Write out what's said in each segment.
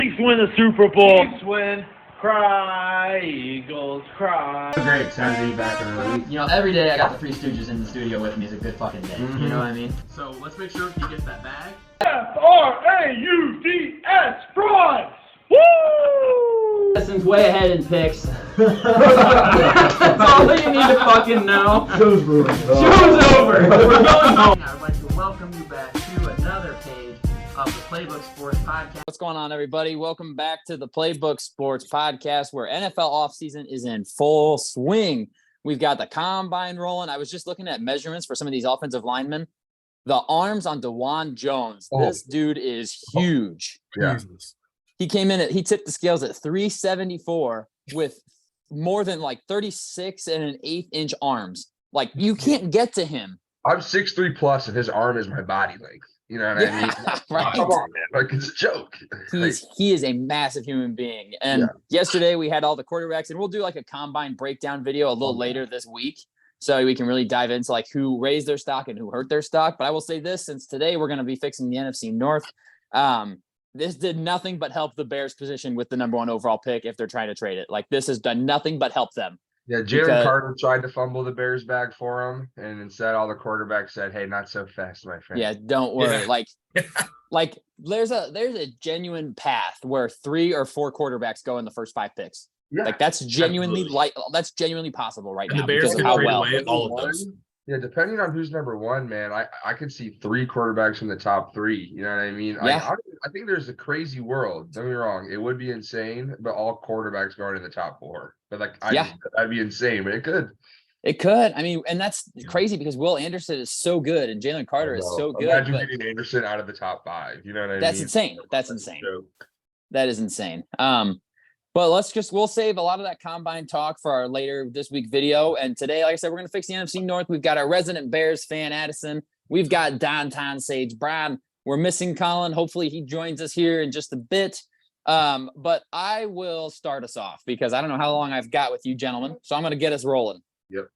Chiefs win the Super Bowl. Chiefs win. Cry, Eagles, cry. Great, excited to be back for another week. You know, every day I got the Three Stooges in the studio with me is a good fucking day. Mm-hmm. You know what I mean? So let's make sure he gets that bag. Frauds! Frauds! Woo! Justin's way ahead in picks. That's all that you need to fucking know. Show's ruined. Show's over. We're going home. I would like to welcome you back to another page of the Playbook Sports Podcast. What's going on, everybody? Welcome back to the Playbook Sports Podcast, where NFL offseason is in full swing. We've got the combine rolling. I was just looking at measurements for some of these offensive linemen. The arms on DeJuan Jones. This dude is huge. Yeah. He came in he tipped the scales at 374 with more than like 36 and an 1/8 inch arms. Like, you can't get to him. I'm 6'3" plus, and his arm is my body length. You know what I mean? Right. Come on, man. Like, it's a joke. He is a massive human being. And yesterday we had all the quarterbacks, and we'll do like a combine breakdown video a little later this week, so we can really dive into like who raised their stock and who hurt their stock. But I will say this, since today we're going to be fixing the NFC North, this did nothing but help the Bears position with the number 1 overall pick if they're trying to trade it. Like, this has done nothing but help them. Yeah, Jalen Carter tried to fumble the Bears bag for him, and instead all the quarterbacks said, "Hey, not so fast, my friend." Yeah, don't worry. Like there's a genuine path where 3 or 4 quarterbacks go in the first 5 picks. Yeah. Like, that's genuinely possible right now. The Bears because can of how trade well. away all of those. Yeah, depending on who's number 1, man, I could see 3 quarterbacks from the top 3. You know what I mean? Yeah. I think there's a crazy world. Don't get me wrong; it would be insane, but all quarterbacks going in the top 4. But that'd be insane. But it could. It could. I mean, and that's crazy because Will Anderson is so good and Jalen Carter is so good. Imagine getting Anderson out of the top 5. You know what I mean? That's insane. That's insane. That is insane. But we'll save a lot of that combine talk for our later this week video. And today, like I said, we're going to fix the NFC North. We've got our resident Bears fan, Addison. We've got Downtown Sage Brown. We're missing Colin. Hopefully he joins us here in just a bit. But I will start us off because I don't know how long I've got with you gentlemen. So I'm going to get us rolling. Yep.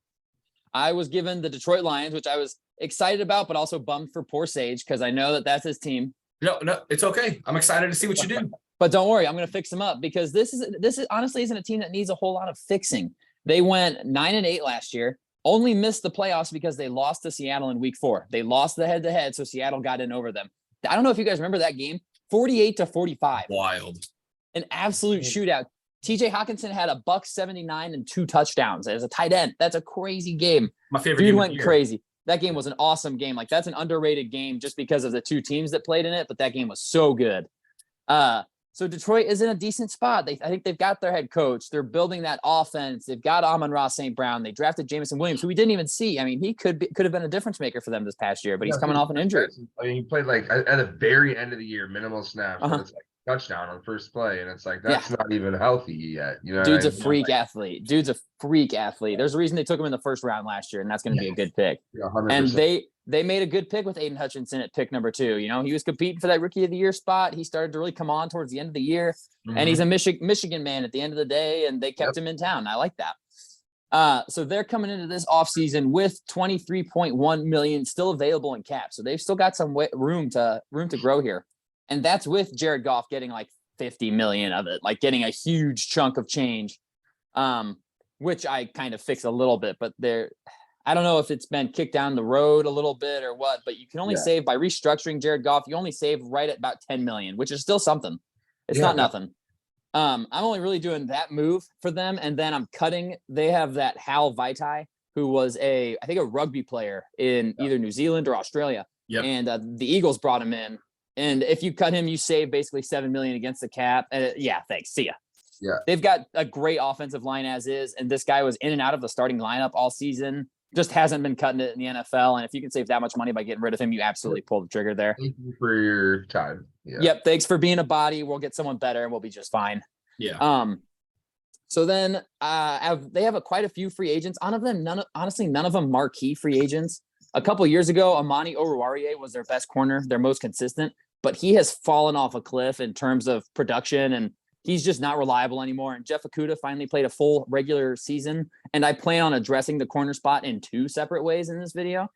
I was given the Detroit Lions, which I was excited about, but also bummed for poor Sage because I know that that's his team. No, it's okay. I'm excited to see what you do. But don't worry, I'm going to fix them up because this is honestly isn't a team that needs a whole lot of fixing. They went 9-8 last year, only missed the playoffs because they lost to Seattle in week 4. They lost the head-to-head, so Seattle got in over them. I don't know if you guys remember that game, 48-45. Wild. An absolute shootout. TJ Hawkinson had a $179 and 2 touchdowns as a tight end. That's a crazy game. My favorite Dude game went crazy. That game was an awesome game. Like, that's an underrated game just because of the 2 teams that played in it, but that game was so good. So Detroit is in a decent spot. I think they've got their head coach. They're building that offense. They've got Amon-Ra St. Brown. They drafted Jameson Williams, who we didn't even see. I mean, he could have been a difference maker for them this past year, but he's coming off an injury. I mean, he played like at the very end of the year, minimal snaps. But it's like touchdown on first play, and it's like that's not even healthy yet. You know, dude's a freak athlete. Dude's a freak athlete. There's a reason they took him in the first round last year, and that's going to be a good pick. Yeah, 100%. And they made a good pick with Aiden Hutchinson at pick number 2. You know, he was competing for that Rookie of the Year spot. He started to really come on towards the end of the year, and he's a Michigan man at the end of the day, and they kept him in town. I like that. So they're coming into this offseason with $23.1 million still available in cap. So they've still got some room to grow here. And that's with Jared Goff getting like $50 million of it, like getting a huge chunk of change, which I kind of fix a little bit, but I don't know if it's been kicked down the road a little bit or what, but you can only save by restructuring Jared Goff. You only save right at about $10 million, which is still something. It's not nothing. I'm only really doing that move for them. And then I'm cutting. They have that Hal Vaitai, who was I think a rugby player in either New Zealand or Australia. Yep. And the Eagles brought him in. And if you cut him, you save basically $7 million against the cap. Thanks. See ya. Yeah. They've got a great offensive line as is. And this guy was in and out of the starting lineup all season. Just hasn't been cutting it in the NFL. And if you can save that much money by getting rid of him, you absolutely pull the trigger there. Thank you for your time. Yeah. Yep. Thanks for being a body. We'll get someone better and we'll be just fine. Yeah. So then they have quite a few free agents. None of them marquee free agents. A couple years ago, Amani Oruwariye was their best corner, their most consistent, but he has fallen off a cliff in terms of production, and he's just not reliable anymore. And Jeff Okudah finally played a full regular season, and I plan on addressing the corner spot in 2 separate ways in this video.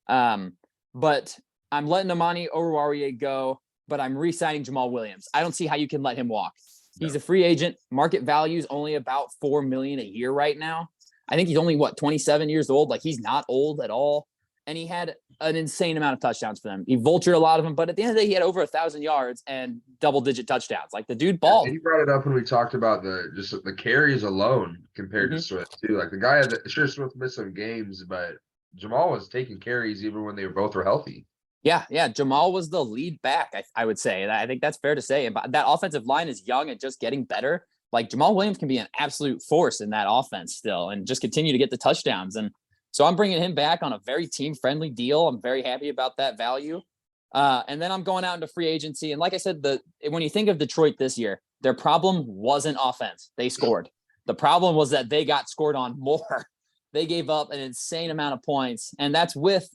But I'm letting Amani Oruwariye go. but I'm re-signing Jamal Williams. I don't see how you can let him walk. He's a free agent. Market value is only about $4 million a year right now. I think he's only 27 years old. Like, he's not old at all. And he had an insane amount of touchdowns for them. He vultured a lot of them, but at the end of the day, he had over 1,000 yards and double-digit touchdowns. Like, the dude balled. And you brought it up when we talked about the carries alone compared to Swift too. Like, the guy sure, Swift missed some games, but Jamal was taking carries even when they both were healthy. Yeah. Jamal was the lead back, I would say. I think that's fair to say. And that offensive line is young and just getting better. Like, Jamal Williams can be an absolute force in that offense still and just continue to get the touchdowns. And so I'm bringing him back on a very team-friendly deal. I'm very happy about that value. And then I'm going out into free agency. And like I said, when you think of Detroit this year, their problem wasn't offense. They scored. The problem was that they got scored on more. They gave up an insane amount of points. And that's with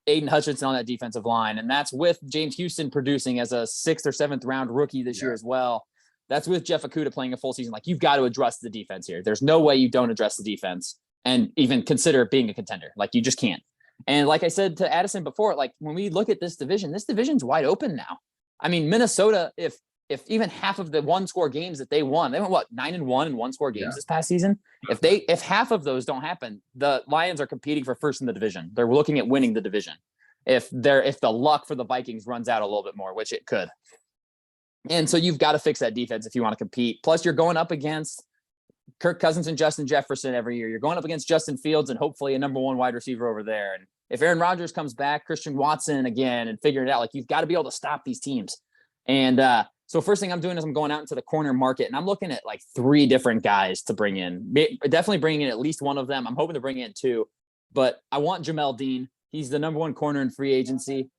Aiden Hutchinson on that defensive line. And that's with James Houston producing as a 6th or 7th round rookie this year as well. That's with Jeff Okudah playing a full season. Like, you've got to address the defense here. There's no way you don't address the defense and even consider being a contender. Like, you just can't. And like I said to Addison before, like, when we look at this division's wide open now. I mean, Minnesota, if even half of the one-score games that they won, they went 9-1 in one-score games this past season. If half of those don't happen, the Lions are competing for first in the division. They're looking at winning the division. If the luck for the Vikings runs out a little bit more, which it could. And so you've got to fix that defense if you want to compete. Plus, you're going up against Kirk Cousins and Justin Jefferson every year. You're going up against Justin Fields and hopefully a number 1 wide receiver over there. And if Aaron Rodgers comes back, Christian Watson again, and figure it out, like, you've got to be able to stop these teams. And so first thing I'm doing is I'm going out into the corner market, and I'm looking at like 3 different guys to bring in. Definitely bringing in at least one of them. I'm hoping to bring in 2, but I want Jamel Dean. He's the number 1 corner in free agency.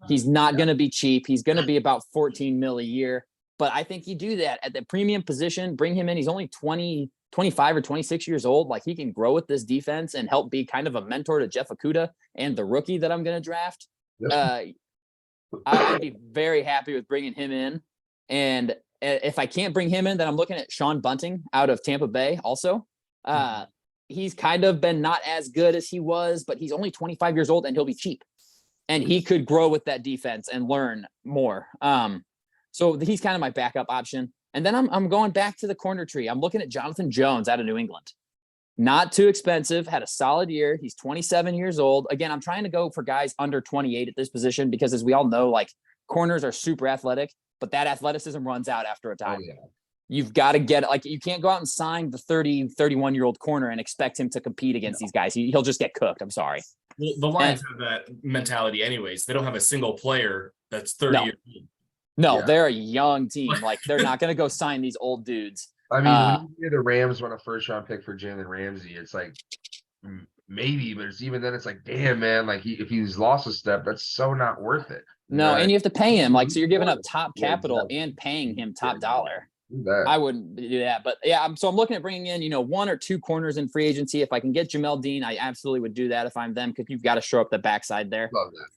He's not going to be cheap. He's going to be about $14 million a year. But I think you do that at the premium position, bring him in. He's only 25 or 26 years old. Like, he can grow with this defense and help be kind of a mentor to Jeff Okudah and the rookie that I'm going to draft. I'd be very happy with bringing him in. And if I can't bring him in, then I'm looking at Sean Bunting out of Tampa Bay also. He's kind of been not as good as he was, but he's only 25 years old and he'll be cheap. And he could grow with that defense and learn more. So he's kind of my backup option. And then I'm going back to the corner tree. I'm looking at Jonathan Jones out of New England. Not too expensive, had a solid year. He's 27 years old. Again, I'm trying to go for guys under 28 at this position because, as we all know, like, corners are super athletic, but that athleticism runs out after a time. You've got to get, like, you can't go out and sign the 31-year-old corner and expect him to compete against these guys. He'll just get cooked. I'm sorry. Well, the Lions have that mentality anyways. They don't have a single player that's 30 years old. No, they're a young team. Like, they're not going to go sign these old dudes. I mean, when you hear the Rams want a 1st-round pick for Jalen Ramsey, it's like, maybe, but even then, it's like, damn, man, like, if he's lost a step, that's so not worth it. No, and you have to pay him. Like, so you're giving up top capital and paying him top dollar. I wouldn't do that. But yeah, I'm looking at bringing in, 1 or 2 corners in free agency. If I can get Jamel Dean, I absolutely would do that if I'm them, because you've got to show up the backside there. Love that.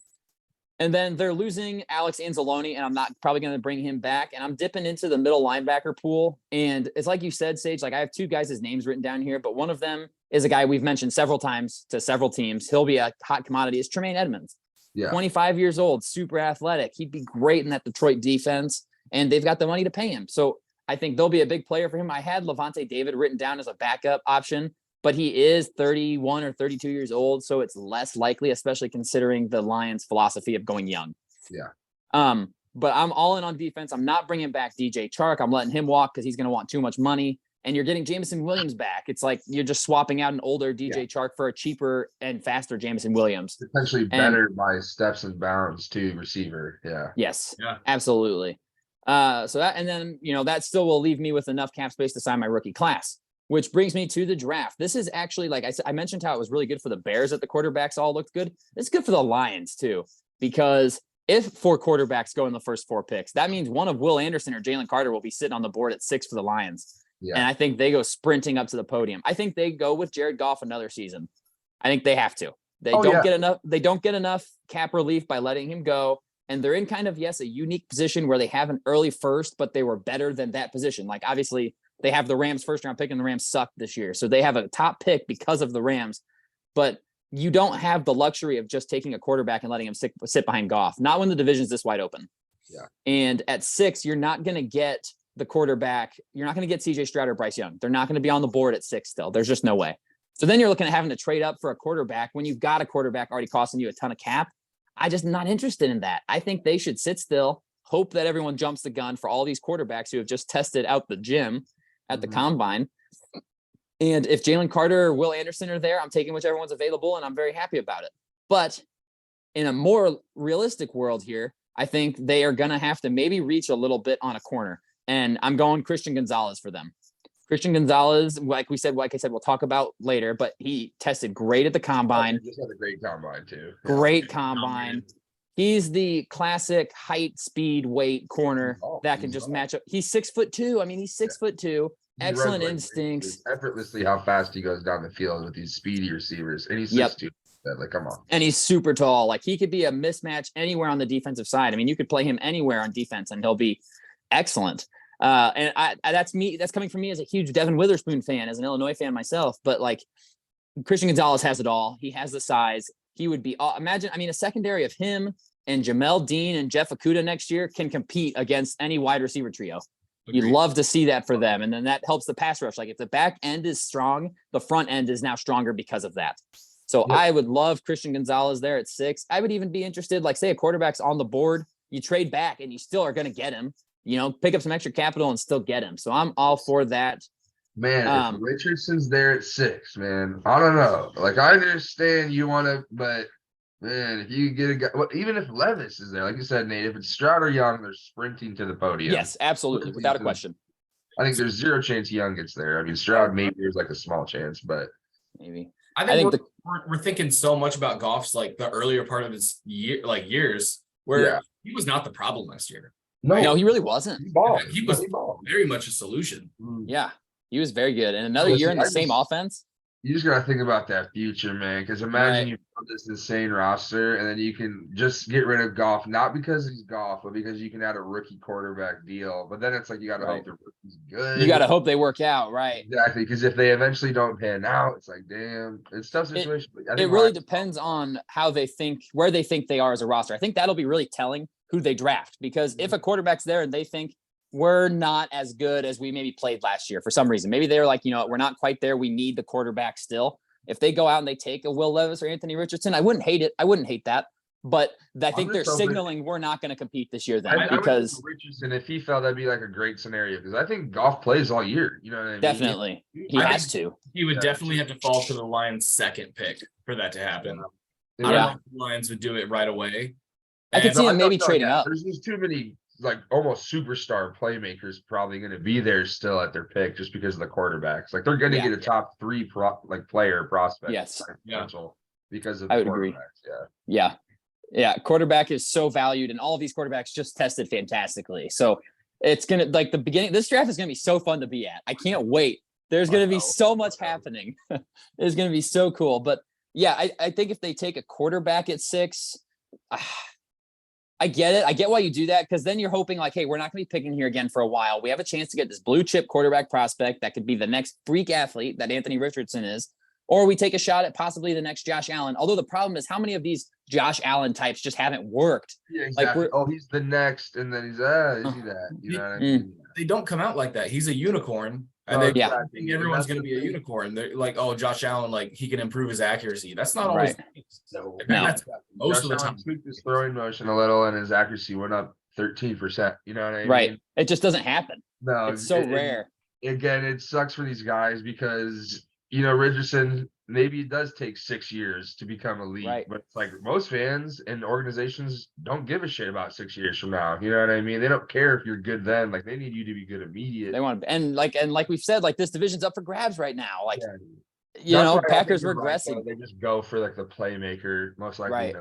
And then they're losing Alex Anzalone, and I'm not probably going to bring him back. And I'm dipping into the middle linebacker pool. And it's like you said, Sage, like, I have 2 guys' names written down here, but one of them is a guy we've mentioned several times to several teams. He'll be a hot commodity. It's Tremaine Edmonds. 25 years old, super athletic. He'd be great in that Detroit defense, and they've got the money to pay him. So I think they'll be a big player for him. I had Levante David written down as a backup option, but he is 31 or 32 years old, so it's less likely, especially considering the Lions' philosophy of going young. But I'm all in on defense. I'm not bringing back DJ Chark. I'm letting him walk because he's going to want too much money. And you're getting Jameson Williams back. It's like you're just swapping out an older DJ Chark for a cheaper and faster Jameson Williams. Potentially better by steps and bounds too, receiver. Yes, absolutely. So that, and then, that still will leave me with enough cap space to sign my rookie class. Which brings me to the draft. This is actually, like I said, I mentioned how it was really good for the Bears that the quarterbacks all looked good. It's good for the Lions too, because if 4 quarterbacks go in the first 4 picks, that means one of Will Anderson or Jalen Carter will be sitting on the board at 6 for the Lions. And I think they go sprinting up to the podium. I think they go with Jared Goff another season. I think they have to. They don't get enough. They don't get enough cap relief by letting him go. And they're in kind of, a unique position where they have an early first, but they were better than that position. Like, obviously, they have the Rams 1st-round pick, and the Rams sucked this year. So they have a top pick because of the Rams. But you don't have the luxury of just taking a quarterback and letting him sit behind Goff. Not when the division's this wide open. Yeah. And at 6, you're not going to get the quarterback. You're not going to get CJ Stroud or Bryce Young. They're not going to be on the board at 6 still. There's just no way. So then you're looking at having to trade up for a quarterback when you've got a quarterback already costing you a ton of cap. I just not interested in that. I think they should sit still, hope that everyone jumps the gun for all these quarterbacks who have just tested out the gym at the combine. And if Jalen Carter or Will Anderson are there, I'm taking whichever one's available, and I'm very happy about it. But in a more realistic world here, I think they are going to have to maybe reach a little bit on a corner. And I'm going Christian Gonzalez for them. Christian Gonzalez, like I said, we'll talk about later, but he tested great at the combine. He just had a great combine too. Great combine. He's the classic height, speed, weight corner that can just match up. He's 6'2". I mean, he's 6'2". Excellent instincts. Effortlessly how fast he goes down the field with these speedy receivers. And he's 6'2". Like, come on. And he's super tall. Like, he could be a mismatch anywhere on the defensive side. I mean, you could play him anywhere on defense and he'll be excellent. And that's me. That's coming from me as a huge Devin Witherspoon fan, as an Illinois fan myself. But like, Christian Gonzalez has it all. He has the size. He would be, imagine, I mean, a secondary of him and Jamel Dean and Jeff Okudah next year can compete against any wide receiver trio. You'd love to see that for them. And then that helps the pass rush. Like, if the back end is strong, the front end is now stronger because of that. So I would love Christian Gonzalez there at 6. I would even be interested, like, say a quarterback's on the board, you trade back and you still are going to get him, pick up some extra capital and still get him. So I'm all for that. Man, if Richardson's there at 6, man, I don't know. Like, I understand you want to, but man, if you get a guy, even if Levis is there, like you said, Nate, if it's Stroud or Young, they're sprinting to the podium. Yes, absolutely, without a question. I think there's zero chance Young gets there. I mean, Stroud maybe there's like a small chance, but maybe. I think we're thinking so much about Goff's like the earlier part of his years where he was not the problem last year. No, he really wasn't. He was very much a solution. Yeah, he was very good. And another year in the same offense. You just got to think about that future, man. Because imagine you build this insane roster and then you can just get rid of Goff, not because he's Goff, but because you can add a rookie quarterback deal. But then it's like you got to hope the rookie's good. You got to hope they work out, right? Exactly. Because if they eventually don't pan out, it's like, damn, it's a tough situation. It really depends on how they think, where they think they are as a roster. I think that'll be really telling who they draft. Because if a quarterback's there and they think, we're not as good as we maybe played last year for some reason. Maybe they're like, we're not quite there. We need the quarterback still. If they go out and they take a Will Levis or Anthony Richardson, I wouldn't hate it. I wouldn't hate that. But I think they're signaling we're not going to compete this year then because Richardson, if he fell, that'd be like a great scenario because I think Goff plays all year. You know what I mean? Definitely. He has to. He would definitely have to fall to the Lions' second pick for that to happen. I don't know if the Lions would do it right away. I could see him maybe trading up. There's just too many like almost superstar playmakers probably going to be there still at their pick just because of the quarterbacks. Like they're going to get a top 3 player prospect. Yes. Potential because of the I would quarterbacks. agree. Yeah. Yeah. Quarterback is so valued and all of these quarterbacks just tested fantastically. So it's going to like the beginning. This draft is going to be so fun to be at. I can't wait. There's going to be so much happening. It's going to be so cool. But yeah, I think if they take a quarterback at 6, I get it. I get why you do that because then you're hoping like, hey, we're not going to be picking here again for a while. We have a chance to get this blue chip quarterback prospect that could be the next freak athlete that Anthony Richardson is, or we take a shot at possibly the next Josh Allen. Although the problem is how many of these Josh Allen types just haven't worked. Yeah, exactly. Like he's the next, and then he's is he that? You know what I mean? They don't come out like that. He's a unicorn. And think everyone's going to be a unicorn. They're like, oh, Josh Allen, like he can improve his accuracy. That's not always the case. No. That's most of the time. Tweaked his throwing motion a little, and his accuracy went up 13%. You know what I mean? Right. It just doesn't happen. No, it's so rare. Again, it sucks for these guys because Richardson maybe it does take 6 years to become elite, but it's like most fans and organizations don't give a shit about 6 years from now. You know what I mean? They don't care if you're good then. Like they need you to be good immediate. They want to, and like we've said, like this division's up for grabs right now. Like Packers regressing. They just go for like the playmaker most likely. Right.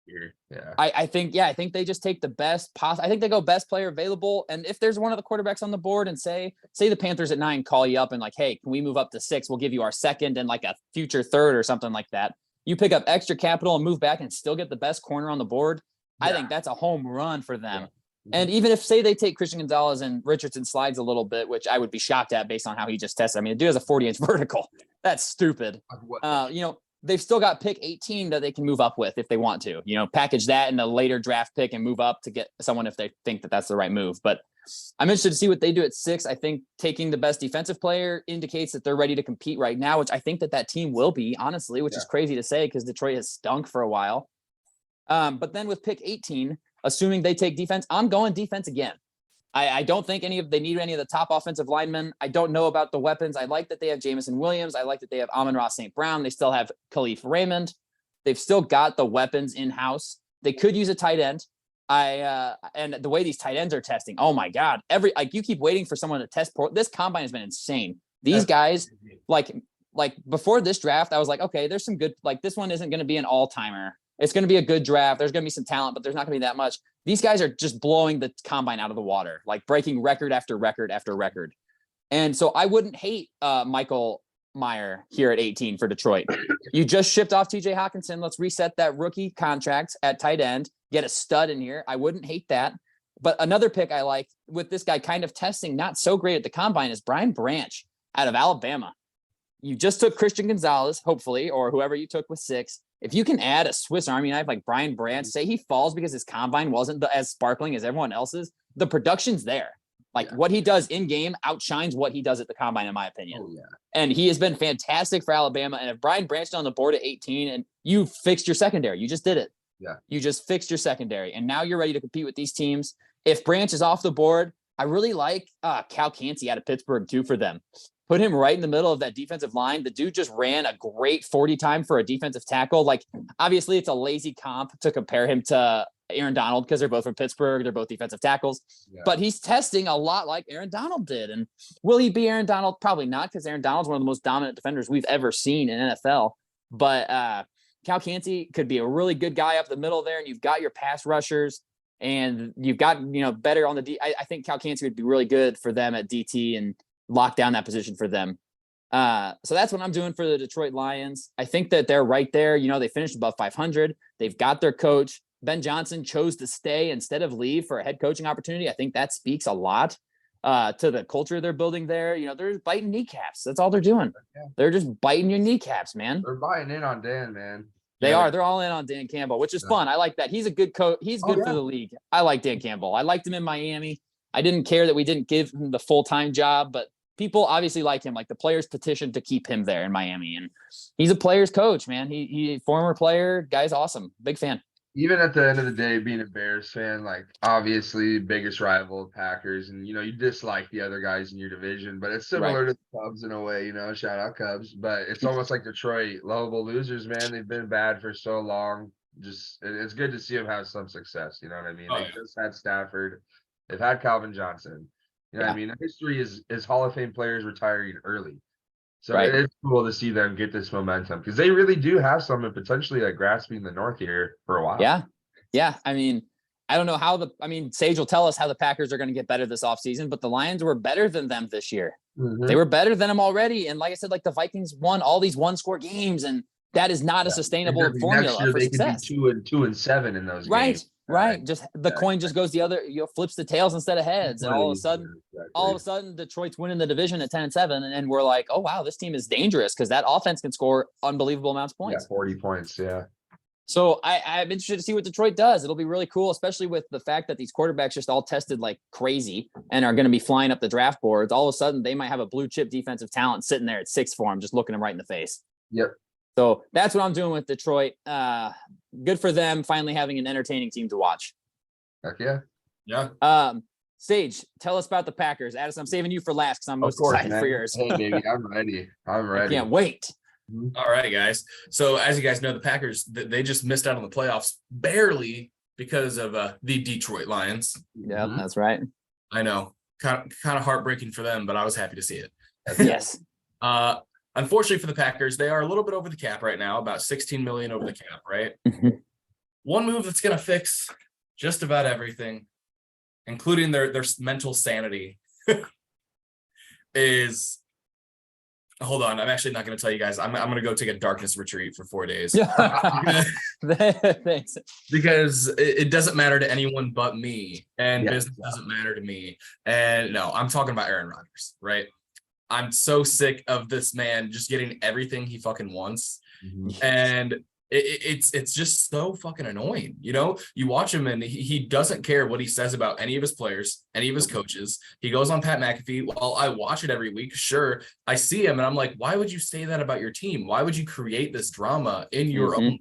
Here. Yeah. I think they just take the best I think they go best player available. And if there's one of the quarterbacks on the board and say the Panthers at 9 call you up and like, hey, can we move up to 6? We'll give you our second and like a future third or something like that. You pick up extra capital and move back and still get the best corner on the board. Yeah. I think that's a home run for them. Yeah. And even if say they take Christian Gonzalez and Richardson slides a little bit, which I would be shocked at based on how he just tested. I mean, the dude has a 40-inch vertical. That's stupid. they've still got pick 18 that they can move up with if they want to, package that in a later draft pick and move up to get someone if they think that that's the right move. But I'm interested to see what they do at 6. I think taking the best defensive player indicates that they're ready to compete right now, which I think that team will be, honestly, which is crazy to say because Detroit has stunk for a while. But then with pick 18, assuming they take defense, I'm going defense again. I don't think they need any of the top offensive linemen. I don't know about the weapons. I like that they have Jamison Williams. I like that they have Amon-Ra St. Brown. They still have Khalif Raymond. They've still got the weapons in-house. They could use a tight end. And the way these tight ends are testing, oh my God, you keep waiting for someone to test. This combine has been insane. These guys, like before this draft, I was like, okay, there's some good, this one isn't going to be an all-timer. It's going to be a good draft. There's going to be some talent, but there's not going to be that much. These guys are just blowing the combine out of the water, breaking record after record after record. And so I wouldn't hate Michael Mayer here at 18 for Detroit. You just shipped off TJ Hawkinson. Let's reset that rookie contract at tight end, get a stud in here. I wouldn't hate that. But another pick I like with this guy kind of testing, not so great at the combine, is Brian Branch out of Alabama. You just took Christian Gonzalez, hopefully, or whoever you took with 6. If you can add a Swiss Army knife like Brian Branch, say he falls because his combine wasn't as sparkling as everyone else's, the production's there. What he does in game outshines what he does at the combine, in my opinion. Oh, yeah. And he has been fantastic for Alabama. And if Brian Branch is on the board at 18 and you fixed your secondary, you just did it. Yeah. You just fixed your secondary. And now you're ready to compete with these teams. If Branch is off the board, I really like Cal Cansey out of Pittsburgh too for them. Put him right in the middle of that defensive line. The dude just ran a great 40 time for a defensive tackle. Obviously it's a lazy comp to compare him to Aaron Donald because they're both from Pittsburgh. They're both defensive tackles, but he's testing a lot like Aaron Donald did. And will he be Aaron Donald? Probably not, because Aaron Donald's one of the most dominant defenders we've ever seen in NFL. But Cal Cansey could be a really good guy up the middle there. And you've got your pass rushers and you've got, better on the D. I think Cal Cansey would be really good for them at DT and lock down that position for them. So that's what I'm doing for the Detroit Lions. I think that they're right there. They finished above 500. They've got their coach. Ben Johnson chose to stay instead of leave for a head coaching opportunity. I think that speaks a lot to the culture they're building there. They're biting kneecaps. That's all they're doing. Yeah. They're just biting your kneecaps, man. They're biting in on Dan, man. They are. They're all in on Dan Campbell, which is fun. I like that. He's a good coach. He's good for the league. I like Dan Campbell. I liked him in Miami. I didn't care that we didn't give him the full-time job, but people obviously like him. The players petitioned to keep him there in Miami, and he's a player's coach, man. He former player, guy's awesome. Big fan. Even at the end of the day, being a Bears fan, obviously biggest rival Packers, and you dislike the other guys in your division, but it's similar to the Cubs in a way, shout out Cubs, but it's almost like Detroit, lovable losers, man. They've been bad for so long. It's good to see them have some success. You know what I mean? They just had Stafford. They've had Calvin Johnson. You know what I mean? History is Hall of Fame players retiring early. So it's cool to see them get this momentum because they really do have something potentially grasping the North here for a while. Yeah. Yeah. I mean, I don't know how Sage will tell us how the Packers are going to get better this offseason, but the Lions were better than them this year. Mm-hmm. They were better than them already. And like I said, the Vikings won all these 1-score games, and that is not a sustainable formula for success. They could be 2-7 in those games. Right. Just the coin just goes the other, flips the tails instead of heads. And all of a sudden Detroit's winning the division at 10-7. And we're like, oh wow, this team is dangerous because that offense can score unbelievable amounts of points. Yeah, 40 points. Yeah. So I'm interested to see what Detroit does. It'll be really cool, especially with the fact that these quarterbacks just all tested like crazy and are going to be flying up the draft boards. All of a sudden they might have a blue chip defensive talent sitting there at 6 for them, just looking them right in the face. Yep. So that's what I'm doing with Detroit. Good for them finally having an entertaining team to watch. Heck yeah. Yeah. Sage, tell us about the Packers. Addis, I'm saving you for last because I'm most excited for yours. Hey, baby, I'm ready. I can't wait. All right, guys. So as you guys know, the Packers, they just missed out on the playoffs barely because of the Detroit Lions. Yeah, that's right. I know. Kind of heartbreaking for them, but I was happy to see it. Yes. Unfortunately for the Packers, they are a little bit over the cap right now, about 16 million over the cap, right? Mm-hmm. One move that's going to fix just about everything, including their mental sanity, is, hold on, I'm actually not going to tell you guys. I'm going to go take a darkness retreat for 4 days. Thanks. Because it doesn't matter to anyone but me, and business doesn't matter to me. And no, I'm talking about Aaron Rodgers, right? I'm so sick of this man just getting everything he fucking wants. And it's just so fucking annoying. You know, you watch him and he doesn't care what he says about any of his players, any of his coaches. He goes on Pat McAfee. Well, I watch it every week. Sure. I see him and I'm like, why would you say that about your team? Why would you create this drama in your own locker room?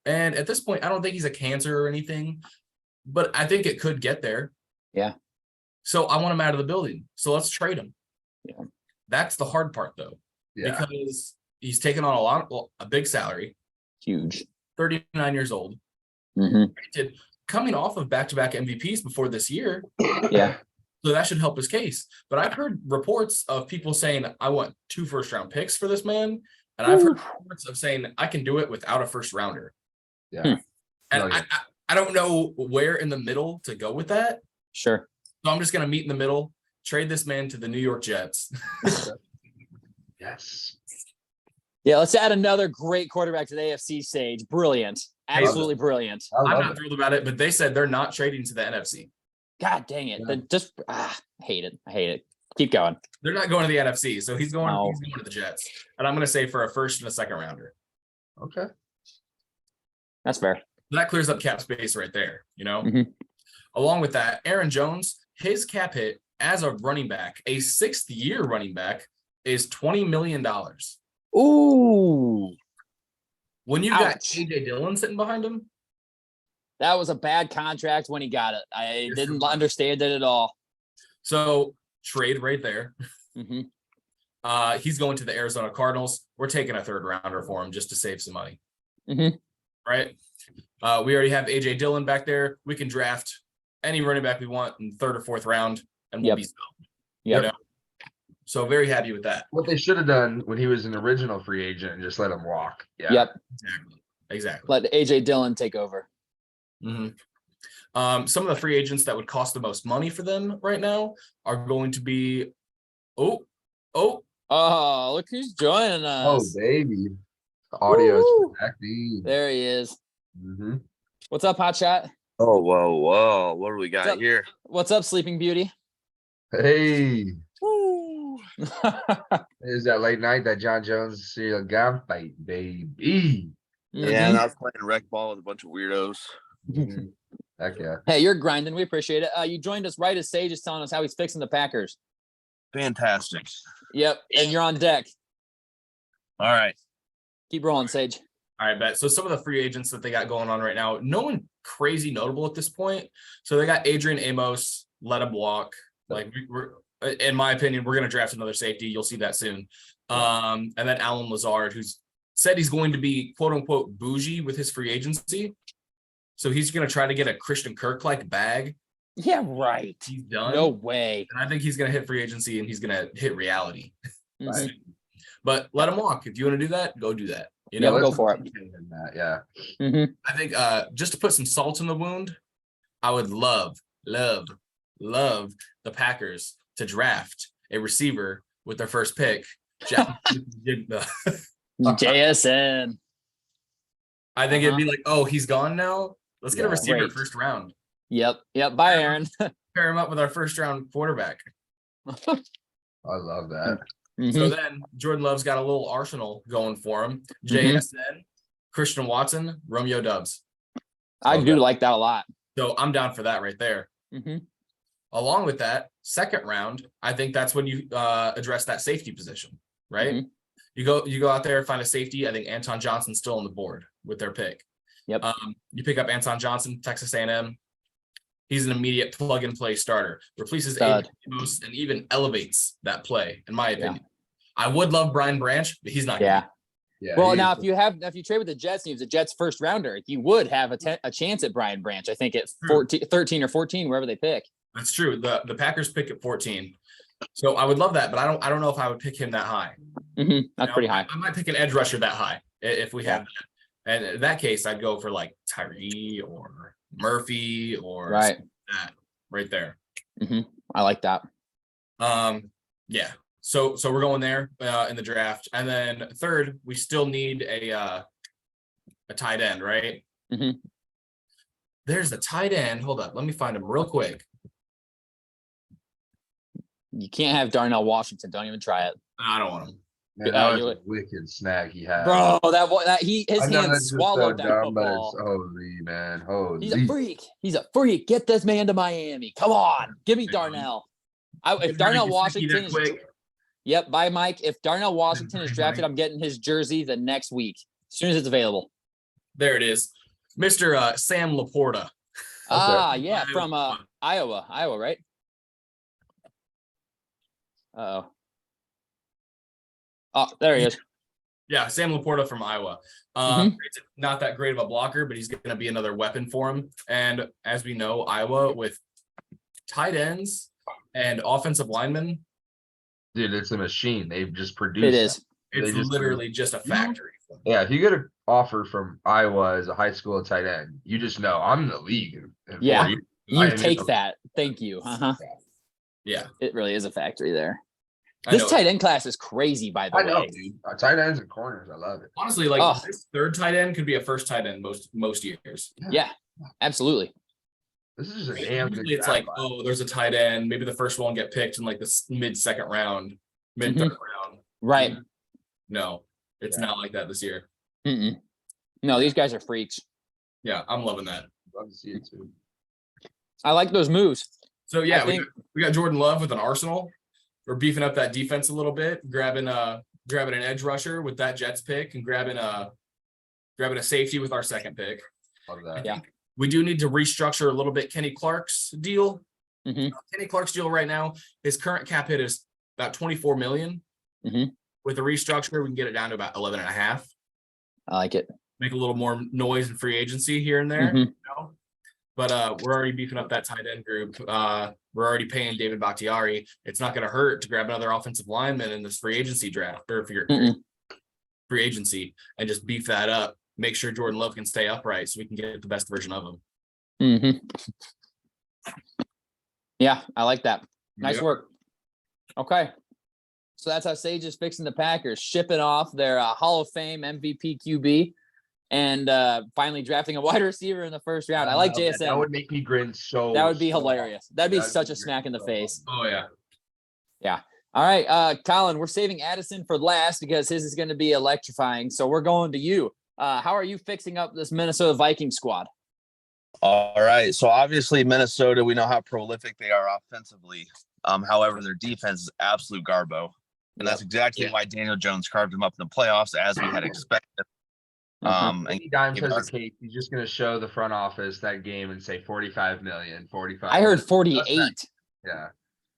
And at this point, I don't think he's a cancer or anything, but I think it could get there. Yeah. So I want him out of the building. So let's trade him. Yeah. That's the hard part though. Yeah. Because he's taken on a big salary. Huge. 39 years old. Coming off of back-to-back MVPs before this year. Yeah. So that should help his case. But I've heard reports of people saying, I want 2 first-round picks for this man. And I've heard reports of saying, I can do it without a first-rounder. Yeah. And I don't know where in the middle to go with that. Sure. So I'm just going to meet in the middle, trade this man to the New York Jets. Yes. Yeah, let's add another great quarterback to the AFC stage. Brilliant. Absolutely brilliant. I'm not thrilled about it, but they said they're not trading to the NFC. God dang it. I hate it. I hate it. Keep going. They're not going to the NFC, so he's going to the Jets. And I'm going to say for a first and a second rounder. Okay. That's fair. That clears up cap space right there, you know? Along with that, Aaron Jones, his cap hit as a running back, a 6th-year running back, is $20 million. Ooh. When you got AJ Dillon sitting behind him. That was a bad contract when he got it. I didn't understand it at all. So trade right there. He's going to the Arizona Cardinals. We're taking a 3rd rounder for him just to save some money. Right? We already have AJ Dillon back there. We can draft any running back we want in 3rd or 4th round, and we'll be sold. You know? So very happy with that. What they should have done when he was an original free agent and just let him walk. Yeah. Yep. Exactly. Let AJ Dillon take over. Some of the free agents that would cost the most money for them right now are going to be oh, look who's joining us. Oh, baby. The audio's connecting. There he is. What's up, Hot Shot? Oh, whoa. What do we got here? What's up, Sleeping Beauty? Hey. Is that late night that John Jones serial gun fight, baby? Yeah, and I was playing rec ball with a bunch of weirdos. Heck yeah. Hey, you're grinding. We appreciate it. You joined us right as Sage is telling us how he's fixing the Packers. Fantastic. Yep, and you're on deck. All right. Keep rolling, Sage. All right, bet. So some of the free agents that they got going on right now, no one crazy notable at this point. So they got Adrian Amos, let him walk. Like we're in my opinion, we're going to draft another safety. You'll see that soon. And then Alan Lazard, who's said he's going to be quote unquote bougie with his free agency. So he's going to try to get a Christian Kirk-like bag. Yeah, right. He's done. No way. And I think he's going to hit free agency and he's going to hit reality. But let him walk. If you want to do that, go do that. You know, go for it. Yeah. I think just to put some salt in the wound, I would love the Packers to draft a receiver with their first pick. JSN. I think it'd be like, oh, he's gone now. Let's get a receiver first round. Yep. Bye, Aaron. Pair him up with our first round quarterback. I love that. So then Jordan Love's got a little arsenal going for him. JSN, Christian Watson, Romeo Doubs. I do like that a lot. So I'm down for that right there. Along with that, second round, I think that's when you address that safety position, right? You go out there, find a safety. I think Anton Johnson's still on the board with their pick. Yep. You pick up Anton Johnson, Texas A&M. He's an immediate plug-and-play starter. Replaces Amos and even elevates that play, in my opinion. I would love Brian Branch, but he's not. Yeah. Well, now if you trade with the Jets and he was a Jets first rounder, you would have a chance at Brian Branch. I think at 13 or 14, wherever they pick. That's true. The Packers pick at 14. So I would love that, but I don't know if I would pick him that high. That's pretty high. I might pick an edge rusher that high if we have that. And in that case, I'd go for like Tyree or Murphy or that right there. I like that. Yeah. So we're going there in the draft. And then third, we still need a tight end, right? There's a tight end. Hold up. Let me find him real quick. You can't have Darnell Washington. Don't even try it. I don't want him. Man, that was a wicked snag he had. Bro, his I know hands that's just swallowed so that dumb, but football. it's holy, man. Holy. He's a freak. He's a freak. Get this man to Miami. Come on. Give me Darnell. If Darnell Washington is bye Mike. If Darnell Washington is drafted, I'm getting his jersey the next week. As soon as it's available. There it is. Mr. Sam Laporta. Yeah, from Iowa. Iowa, right? Uh-oh. Oh, there he is. Yeah, Sam Laporta from Iowa. It's not that great of a blocker, but he's going to be another weapon for him. And as we know, Iowa with tight ends and offensive linemen. Dude, it's a machine. They've just produced. It is. It's literally just a factory. Yeah, if you get an offer from Iowa as a high school tight end, you just know I'm in the league. Yeah, you take that. Thank you. Yeah, it really is a factory there. This tight end class is crazy, by the way. I know, dude. Tight ends and corners, I love it. Honestly, this third tight end could be a first tight end most years. Yeah, absolutely. This is just a damn good. It's like, there's a tight end. Maybe the first one get picked in like the mid-second round, mid-third round. Right. No, it's not like that this year. No, these guys are freaks. Yeah, I'm loving that. Love to see it too. I like those moves. So yeah, we got Jordan Love with an arsenal. We're beefing up that defense a little bit, grabbing an edge rusher with that Jets pick, and grabbing a safety with our second pick. Love that. Yeah. We do need to restructure a little bit Kenny Clark's deal. Kenny Clark's deal right now, his current cap hit is about 24 million. With the restructure, we can get it down to about 11 and a half. I like it. Make a little more noise in free agency here and there. You know? But we're already beefing up that tight end group. We're already paying David Bakhtiari. It's not going to hurt to grab another offensive lineman in this free agency draft or for your free agency and just beef that up. Make sure Jordan Love can stay upright so we can get the best version of him. Yeah, I like that. Nice work. Okay. So that's how Sage is fixing the Packers, shipping off their Hall of Fame MVP QB and finally drafting a wide receiver in the first round. I like JSN. That would make me grin so. That would be hilarious. That'd be such a smack in the face. Oh, yeah. Yeah. All right, Colin, we're saving Addison for last because his is going to be electrifying. So we're going to you. How are you fixing up this Minnesota Vikings squad? All right. So obviously Minnesota, we know how prolific they are offensively. However, their defense is absolute garbo. And that's exactly why Daniel Jones carved them up in the playoffs as we had expected. And Dimes has the case. He's just going to show the front office that game and say 45 million, 45. I heard 48. Yeah.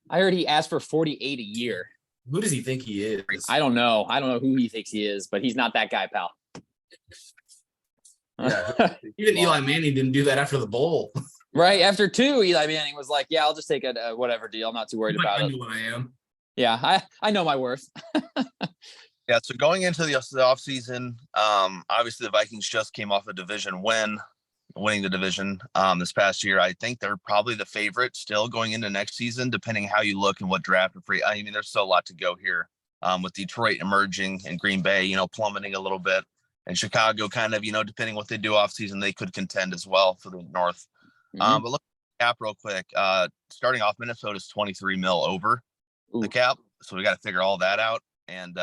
I heard he asked for 48 a year. Who does he think he is? I don't know. I don't know who he thinks he is, but he's not that guy, pal. Yeah. Even Eli Manning didn't do that after the bowl. Right. After 2, Eli Manning was like, yeah, I'll just take a whatever deal. I'm not too worried about it. I know what I am. Yeah, I know my worth. Yeah, so going into the offseason, obviously the Vikings just came off a division win, winning the division this past year. I think they're probably the favorite still going into next season, depending how you look and what draft and free. I mean, there's still a lot to go here with Detroit emerging and Green Bay, plummeting a little bit. And Chicago kind of, depending what they do offseason, they could contend as well for the North. But look at the cap real quick. Starting off, Minnesota's 23 mil over the cap. So we got to figure all that out. And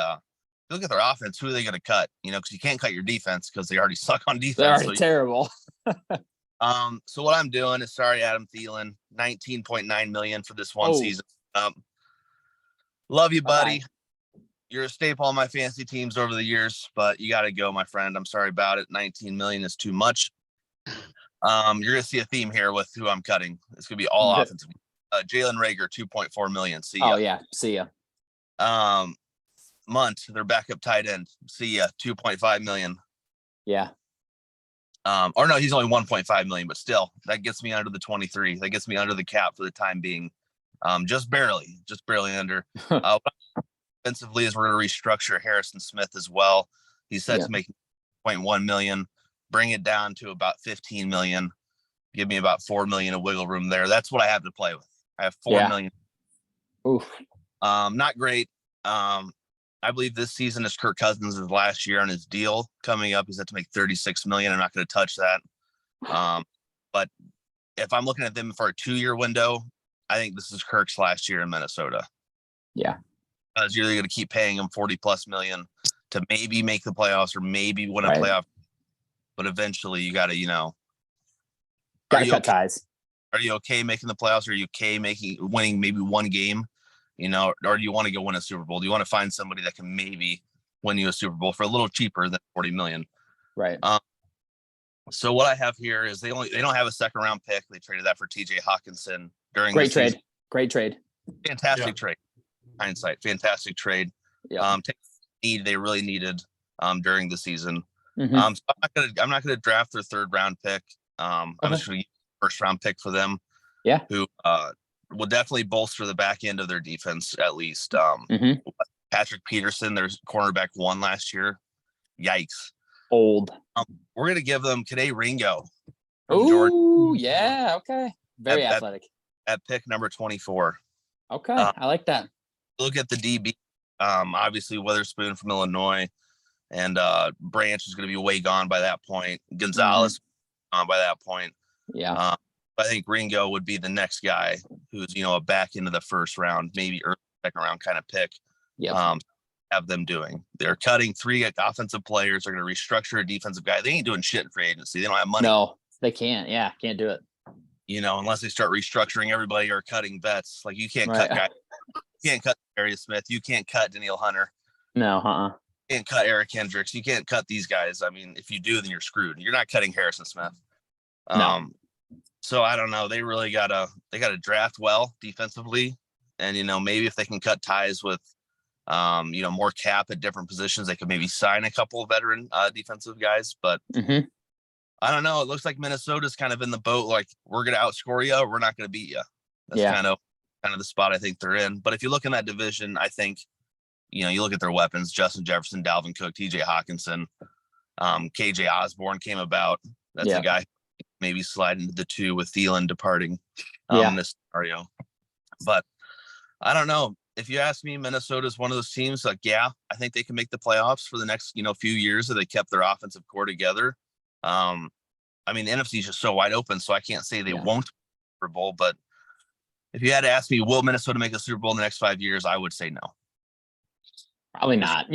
look at their offense. Who are they going to cut? Because you can't cut your defense because they already suck on defense. They're already terrible. So what I'm doing is, sorry, Adam Thielen, 19.9 million for this one season. Love you, buddy. Okay. You're a staple on my fantasy teams over the years, but you got to go, my friend. I'm sorry about it. 19 million is too much. You're going to see a theme here with who I'm cutting. It's going to be all offensive. Jalen Reagor, 2.4 million. See ya. Oh, yeah. See ya. Munt, their backup tight end. See ya. 2.5 million. Yeah. Or no, he's only 1.5 million, but still, that gets me under the 23. That gets me under the cap for the time being. Just barely under. Offensively, is we're going to restructure Harrison Smith as well. He's set to make 0.1 million, bring it down to about 15 million. Give me about 4 million of wiggle room there. That's what I have to play with. I have 4 million. Oof. Not great. I believe this season is Kirk Cousins' last year on his deal coming up. He's set to make 36 million. I'm not going to touch that. But if I'm looking at them for a 2-year window, I think this is Kirk's last year in Minnesota. Yeah. because you're going to keep paying him 40+ million to maybe make the playoffs or maybe win a Right. playoff. But eventually you got to, Gotta cut ties. Are you okay making the playoffs? Are you okay winning maybe one game? Or do you want to go win a Super Bowl? Do you want to find somebody that can maybe win you a Super Bowl for a little cheaper than 40 million? Right. So what I have here is they don't have a second round pick. They traded that for TJ Hawkinson during Great the trade. season. Great trade. Fantastic trade. Hindsight, fantastic trade. Yeah. They really needed during the season. Mm-hmm. So I'm not gonna draft their third round pick. I'm just gonna use first round pick for them. Yeah. Who will definitely bolster the back end of their defense at least. Patrick Peterson, their cornerback, 1 last year. Yikes. Old. We're gonna give them Kade Ringo. Oh yeah. Okay. Very athletic. At pick number 24. Okay, I like that. Look at the DB. Obviously Witherspoon from Illinois, and Branch is going to be way gone by that point. Gonzalez by that point. Yeah. I think Ringo would be the next guy who's a back into the first round, maybe early second round kind of pick. Yeah. Have them doing. They're cutting 3 offensive players. They're going to restructure a defensive guy. They ain't doing shit in free agency. They don't have money. No, they can't. Yeah, can't do it. Unless they start restructuring everybody or cutting vets. Like you can't cut guys. You can't cut Darius Smith. You can't cut Danielle Hunter. No, You can't cut Eric Hendricks. You can't cut these guys. I mean, if you do, then you're screwed. You're not cutting Harrison Smith. No. So I don't know. They really gotta draft well defensively, and maybe if they can cut ties with more cap at different positions, they could maybe sign a couple of veteran defensive guys. But I don't know. It looks like Minnesota's kind of in the boat. Like we're gonna outscore you, or we're not gonna beat you. That's kind of the spot I think they're in. But if you look in that division, I think you look at their weapons: Justin Jefferson, Dalvin Cook, T.J. Hawkinson, KJ Osborne came about. That's a guy maybe slide into the 2 with Thielen departing in this scenario. But I don't know. If you ask me, Minnesota is one of those teams. Like, I think they can make the playoffs for the next few years if they kept their offensive core together. I mean, the NFC is just so wide open, so I can't say they won't Super Bowl. But if you had to ask me, will Minnesota make a Super Bowl in the next 5 years? I would say no. Probably not.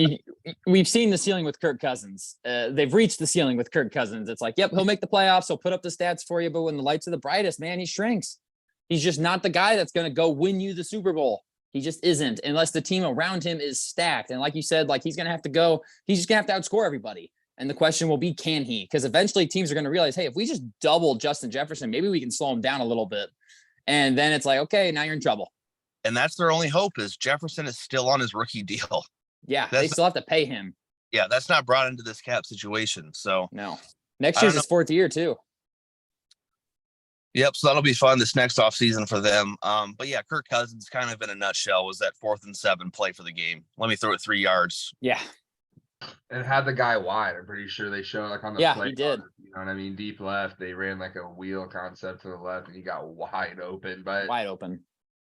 We've seen the ceiling with Kirk Cousins. They've reached the ceiling with Kirk Cousins. It's like, yep, he'll make the playoffs. He'll put up the stats for you. But when the lights are the brightest, man, he shrinks. He's just not the guy that's going to go win you the Super Bowl. He just isn't, unless the team around him is stacked. And like you said, like he's just going to have to outscore everybody. And the question will be, can he? Because eventually teams are going to realize, hey, if we just double Justin Jefferson, maybe we can slow him down a little bit. And then it's like, okay, now you're in trouble. And that's their only hope is Jefferson is still on his rookie deal. Yeah, they still have to pay him. Yeah, that's not brought into this cap situation. So no. Next year's his 4th year too. Yep, so that'll be fun this next offseason for them. But yeah, Kirk Cousins kind of in a nutshell was that 4th and 7 play for the game. Let me throw it 3 yards. Yeah. And had the guy wide. I'm pretty sure they showed like on the play. He did. You know what I mean? Deep left. They ran like a wheel concept to the left and he got wide open. But wide open.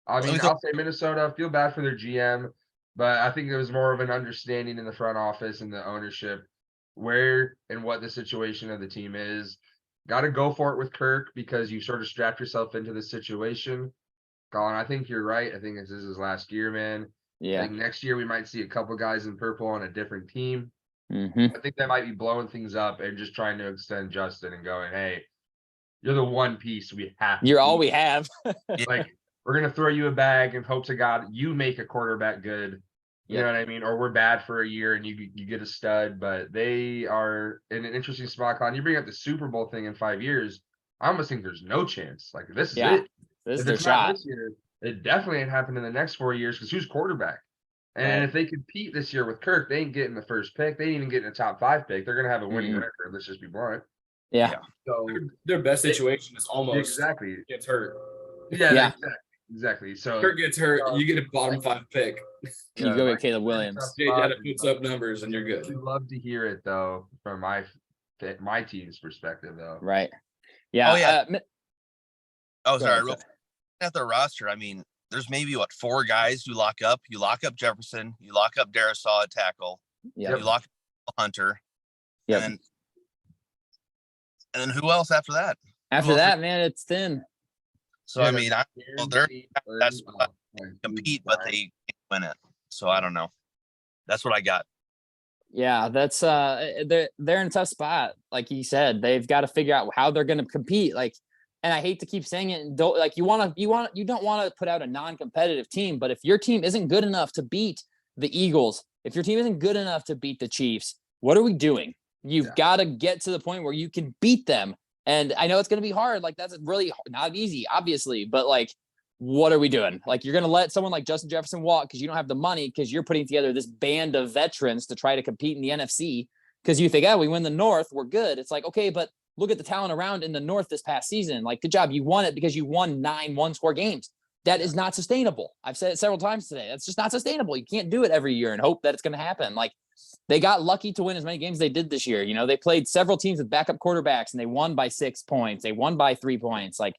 I mean, I'll say Minnesota, feel bad for their GM, but I think there was more of an understanding in the front office and the ownership where and what the situation of the team is. Got to go for it with Kirk because you sort of strapped yourself into this situation. Colin, I think you're right. I think this is his last year, man. Yeah. I think next year we might see a couple guys in purple on a different team. Mm-hmm. I think they might be blowing things up and just trying to extend Justin and going, hey, you're the one piece we have. You're all we have. Like, we're going to throw you a bag and hope to God you make a quarterback good. You know what I mean? Or we're bad for a year and you get a stud, but they are in an interesting spot. Colin, you bring up the Super Bowl thing in 5 years. I almost think there's no chance. Like, this is it. This is if their it's not shot. this year, it definitely ain't happening in the next 4 years because who's quarterback? And if they compete this year with Kirk, they ain't getting the first pick. They ain't even getting a top 5 pick. They're going to have a winning record. Let's just be blunt. Yeah. So Their best situation is almost exactly gets hurt. Yeah. Exactly. So Kirk gets hurt, you get a bottom 5 pick. You go get Caleb Williams. Jada puts up numbers and you're good. We'd love to hear it though from my team's perspective though. Right. Yeah. Oh yeah. Sorry. Real At their roster, I mean, there's maybe 4 guys you lock up. You lock up Jefferson. You lock up Darisaw at tackle. Yeah. You lock up Hunter. Yeah. And then who else after that? After that, man, it's thin. So I mean, that's compete, but they can't win it. So I don't know. That's what I got. Yeah, that's they're in a tough spot. Like you said, they've got to figure out how they're going to compete. Like, and I hate to keep saying it, and don't like you don't want to put out a non-competitive team, but if your team isn't good enough to beat the Eagles, if your team isn't good enough to beat the Chiefs, what are we doing? You've got to get to the point where you can beat them. And I know it's going to be hard. Like, that's really not easy, obviously, but like, what are we doing? Like, you're going to let someone like Justin Jefferson walk because you don't have the money, because you're putting together this band of veterans to try to compete in the NFC because you think, we win the North, we're good. It's like, okay, but look at the talent around in the North this past season. Like, good job. You won it because you won 9 one-score games. That is not sustainable. I've said it several times today. That's just not sustainable. You can't do it every year and hope that it's going to happen. Like, they got lucky to win as many games as they did this year. You know, they played several teams with backup quarterbacks and they won by 6 points. They won by 3 points. Like,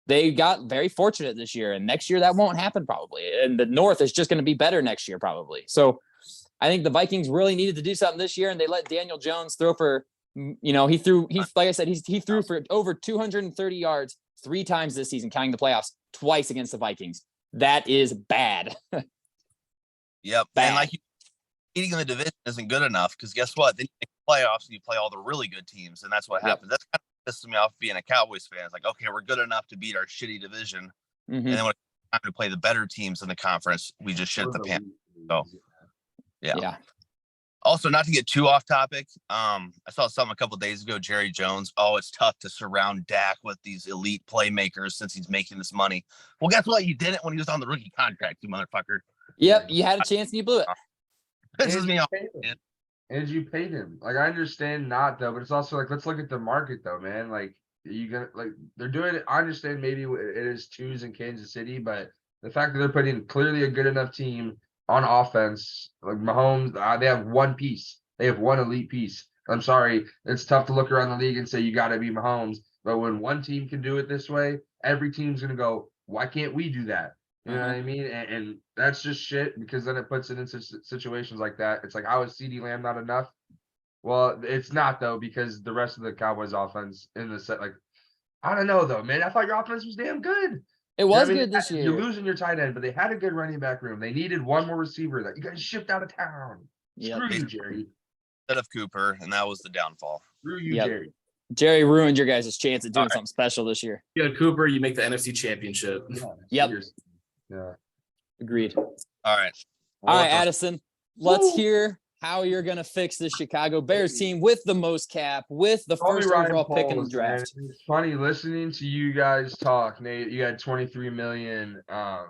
they got very fortunate this year, and next year that won't happen probably. And the North is just going to be better next year probably. So I think the Vikings really needed to do something this year, and they let Daniel Jones throw for, like I said, he threw for over 230 yards 3 times this season, counting the playoffs, twice against the Vikings. That is bad. Yep. Bad. And like, eating in the division isn't good enough, because guess what? Then you make the playoffs and you play all the really good teams, and that's what happens. That's kind of pisses me off being a Cowboys fan. It's like, okay, we're good enough to beat our shitty division, and then when it's time to play the better teams in the conference, we just shit the pants. So, yeah. Also, not to get too off topic, I saw something a couple of days ago. Jerry Jones. Oh, it's tough to surround Dak with these elite playmakers since he's making this money. Well, guess what? You didn't when he was on the rookie contract, you motherfucker. Yep, you had a chance and you blew it. Pisses me off. And you paid him. Like, I understand not though, but it's also like, let's look at the market though, man. Like, you gonna, like, they're doing it. I understand maybe it is twos in Kansas City, but the fact that they're putting clearly a good enough team on offense, like Mahomes, they have one piece. They have one elite piece. I'm sorry, it's tough to look around the league and say you got to be Mahomes, but when one team can do it this way, every team's gonna go, why can't we do that? You know what I mean? And that's just shit, because then it puts it into situations like that. It's like, how is CeeDee Lamb not enough? Well, it's not though, because the rest of the Cowboys offense in the set, like, I don't know though, man. I thought your offense was damn good. It was good this year. You're losing your tight end, but they had a good running back room. They needed one more receiver that you guys shipped out of town. Screw you, Jerry. Instead of Cooper, and that was the downfall. Screw you, Jerry. Jerry ruined your guys' chance at doing something special this year. Yeah, Cooper, you make the NFC Championship. Yep. Yeah. Agreed. All right. All right, Addison. Let's hear how you're going to fix the Chicago Bears team with the most cap, with the first overall pick in the draft. Man. It's funny listening to you guys talk, Nate. You had 23 million for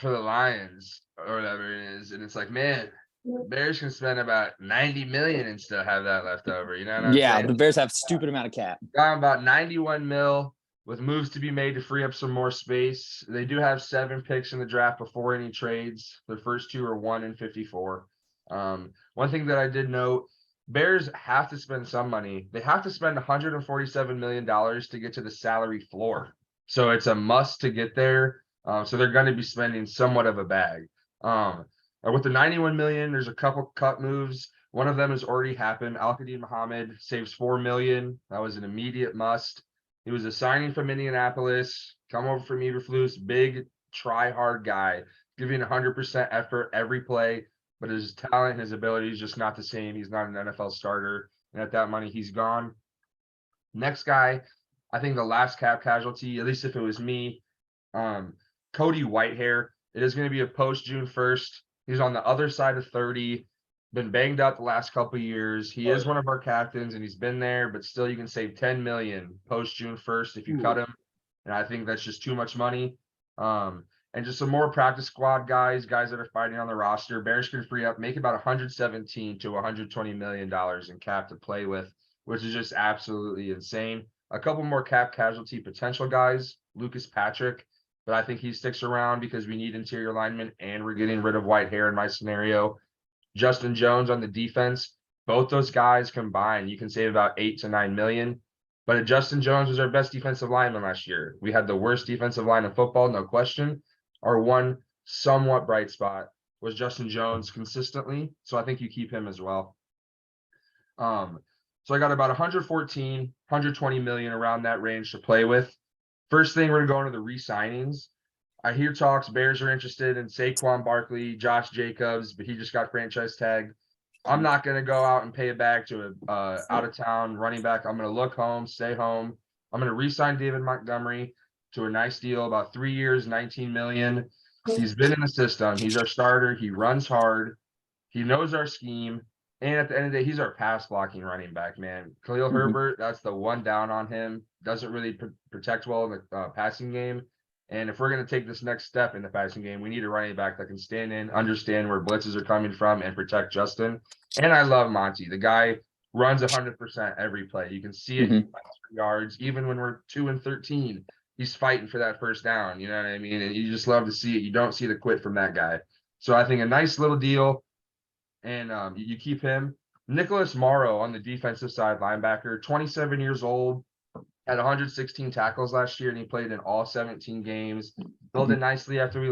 the Lions or whatever it is, and it's like, man, the Bears can spend about 90 million and still have that left over. You know what I'm saying? The Bears have a stupid amount of cap. Got about 91 mil with moves to be made to free up some more space. They do have 7 picks in the draft before any trades. The first 2 are 1 and 54. One thing that I did note, Bears have to spend some money. They have to spend $147 million to get to the salary floor. So it's a must to get there. So they're going to be spending somewhat of a bag. With the 91 million, there's a couple cut moves. One of them has already happened. Al-Qadim Muhammad saves $4 million. That was an immediate must. He was a signing from Indianapolis, come over from Eberflus, big try-hard guy, giving 100% effort every play. But his talent, his ability is just not the same. He's not an NFL starter. And at that money, he's gone. Next guy, I think the last cap casualty, at least if it was me, Cody Whitehair. It is going to be a post June 1st. He's on the other side of 30, been banged out the last couple of years. He is one of our captains, and he's been there, but still you can save $10 million post June 1st if you cut him. And I think that's just too much money. And just some more practice squad guys that are fighting on the roster. Bears can free up, make about $117 to $120 million in cap to play with, which is just absolutely insane. A couple more cap casualty potential guys, Lucas Patrick, but I think he sticks around because we need interior linemen and we're getting rid of Whitehair in my scenario. Justin Jones on the defense, both those guys combined, you can save about 8 to 9 million. But Justin Jones was our best defensive lineman last year. We had the worst defensive line in football, no question. Our one somewhat bright spot was Justin Jones consistently. So I think you keep him as well. So I got about 114, 120 million around that range to play with. First thing, we're going to go into the re-signings. I hear talks Bears are interested in Saquon Barkley, Josh Jacobs, but he just got franchise tagged. I'm not going to go out and pay a bag to a out of town running back. I'm going to look home, stay home. I'm going to re-sign David Montgomery to a nice deal, about 3 years, 19 million. He's been in the system. He's our starter. He runs hard. He knows our scheme. And at the end of the day, he's our pass blocking running back, man. Khalil Herbert, that's the one down on him. Doesn't really protect well in the passing game. And if we're going to take this next step in the passing game, we need a running back that can stand in, understand where blitzes are coming from, and protect Justin. And I love Monty. The guy runs 100% every play. You can see it. He fights for yards. Even when we're 2-13, he's fighting for that first down. You know what I mean? And you just love to see it. You don't see the quit from that guy. So I think a nice little deal. And you keep him. Nicholas Morrow on the defensive side, linebacker, 27 years old, had 116 tackles last year, and he played in all 17 games. Built it nicely after we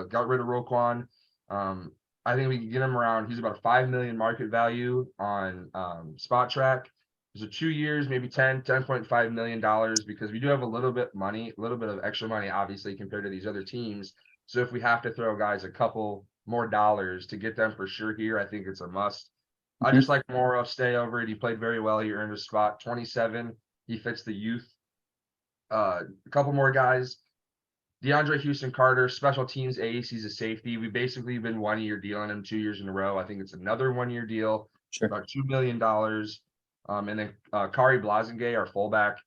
got rid of Roquan. I think we can get him around. He's about a $5 million market value on Spot Track. So 2 years, maybe $10.5 million, because we do have a little bit of extra money, obviously, compared to these other teams. So if we have to throw guys a couple more dollars to get them for sure here, I think it's a must. I just like Morrow, stay over it. He played very well. He earned a spot. 27. He fits the youth. A couple more guys. DeAndre Houston Carter, special teams ace. He's a safety. We basically been 1 year dealing him 2 years in a row. I think it's another 1 year deal, about $2 million. And then Kari Blasingay, our fullback.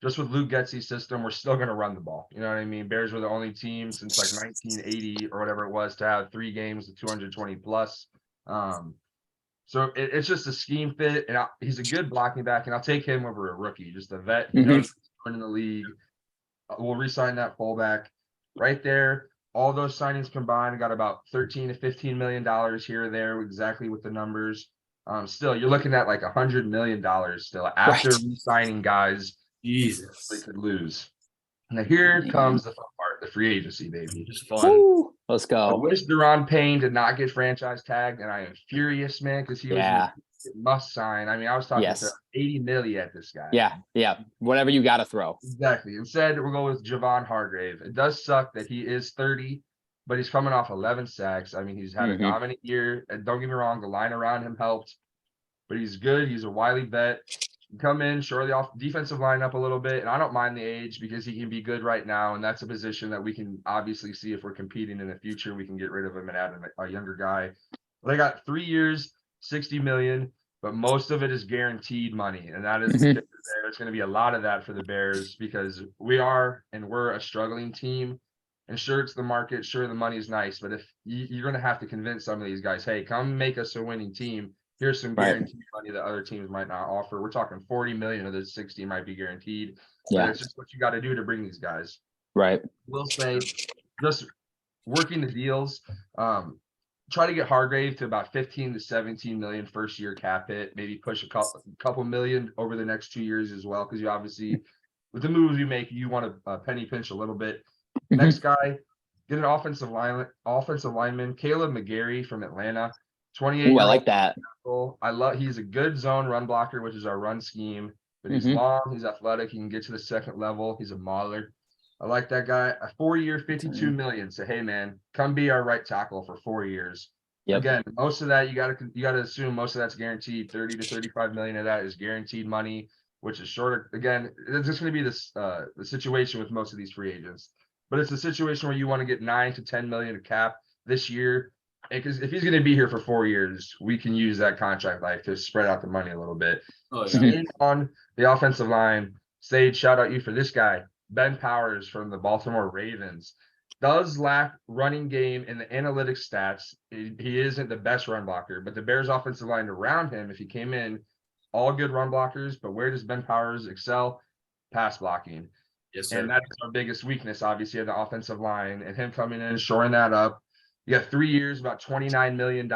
Just with Luke Getsy's system, we're still going to run the ball. You know what I mean? Bears were the only team since like 1980 or whatever it was to have 3 games of 220 plus. So it's just a scheme fit, and he's a good blocking back, and I'll take him over a rookie, just a vet. He knows he's going in the league. We'll re-sign that fullback right there. All those signings combined got about $13 to $15 million here or there, exactly with the numbers. Still, you're looking at like $100 million still after re-signing guys. Jesus, they could lose. Now here comes the fun part, the free agency, baby. just fun. Woo, let's I go. wish Deron Payne did not get franchise tagged, and I am furious, man, because he was a must sign. I mean, I was talking to 80 million at this guy. Yeah. Whatever you got to throw. Exactly. Instead, we're going with Javon Hargrave. It does suck that he is 30, but he's coming off 11 sacks. I mean, he's had a dominant year. And don't get me wrong, the line around him helped, but he's good. He's a wily vet. Come in, shore the defensive line up a little bit, and I don't mind the age because he can be good right now, and that's a position that we can obviously see if we're competing in the future. We can get rid of him and add a younger guy. But I got 3 years, 60 million, but most of it is guaranteed money, and that is there. It's going to be a lot of that for the Bears because we're a struggling team. And sure, it's the market. Sure, the money is nice, but if you're going to have to convince some of these guys, hey, come make us a winning team. Here's some guaranteed money that other teams might not offer. We're talking 40 million of the 60 might be guaranteed. But it's just what you got to do to bring these guys. Right. We'll say just working the deals. Try to get Hargrave to about 15 to 17 million first year cap hit. Maybe push a couple million over the next 2 years as well, because you obviously, with the moves you make, you want to penny pinch a little bit. Next guy, get an offensive lineman, Caleb McGarry from Atlanta. 28. I like that. He's a good zone run blocker, which is our run scheme, but he's long, he's athletic, he can get to the second level, he's a mauler. I like that guy. A 4 year, 52 million. So hey man, come be our right tackle for 4 years. Again, most of that you gotta assume most of that's guaranteed. 30 to 35 million of that is guaranteed money, which is shorter. Again, it's just gonna be this the situation with most of these free agents. But it's a situation where you want to get 9 to 10 million of cap this year. Because if he's going to be here for 4 years, we can use that contract life to spread out the money a little bit. On the offensive line, Sage, shout out you for this guy, Ben Powers from the Baltimore Ravens. Does lack running game in the analytics stats. He isn't the best run blocker, but the Bears offensive line around him, if he came in, all good run blockers. But where does Ben Powers excel? Pass blocking. Yes, sir. And that's our biggest weakness, obviously, of the offensive line. And him coming in, shoring that up. You got 3 years, about $29 million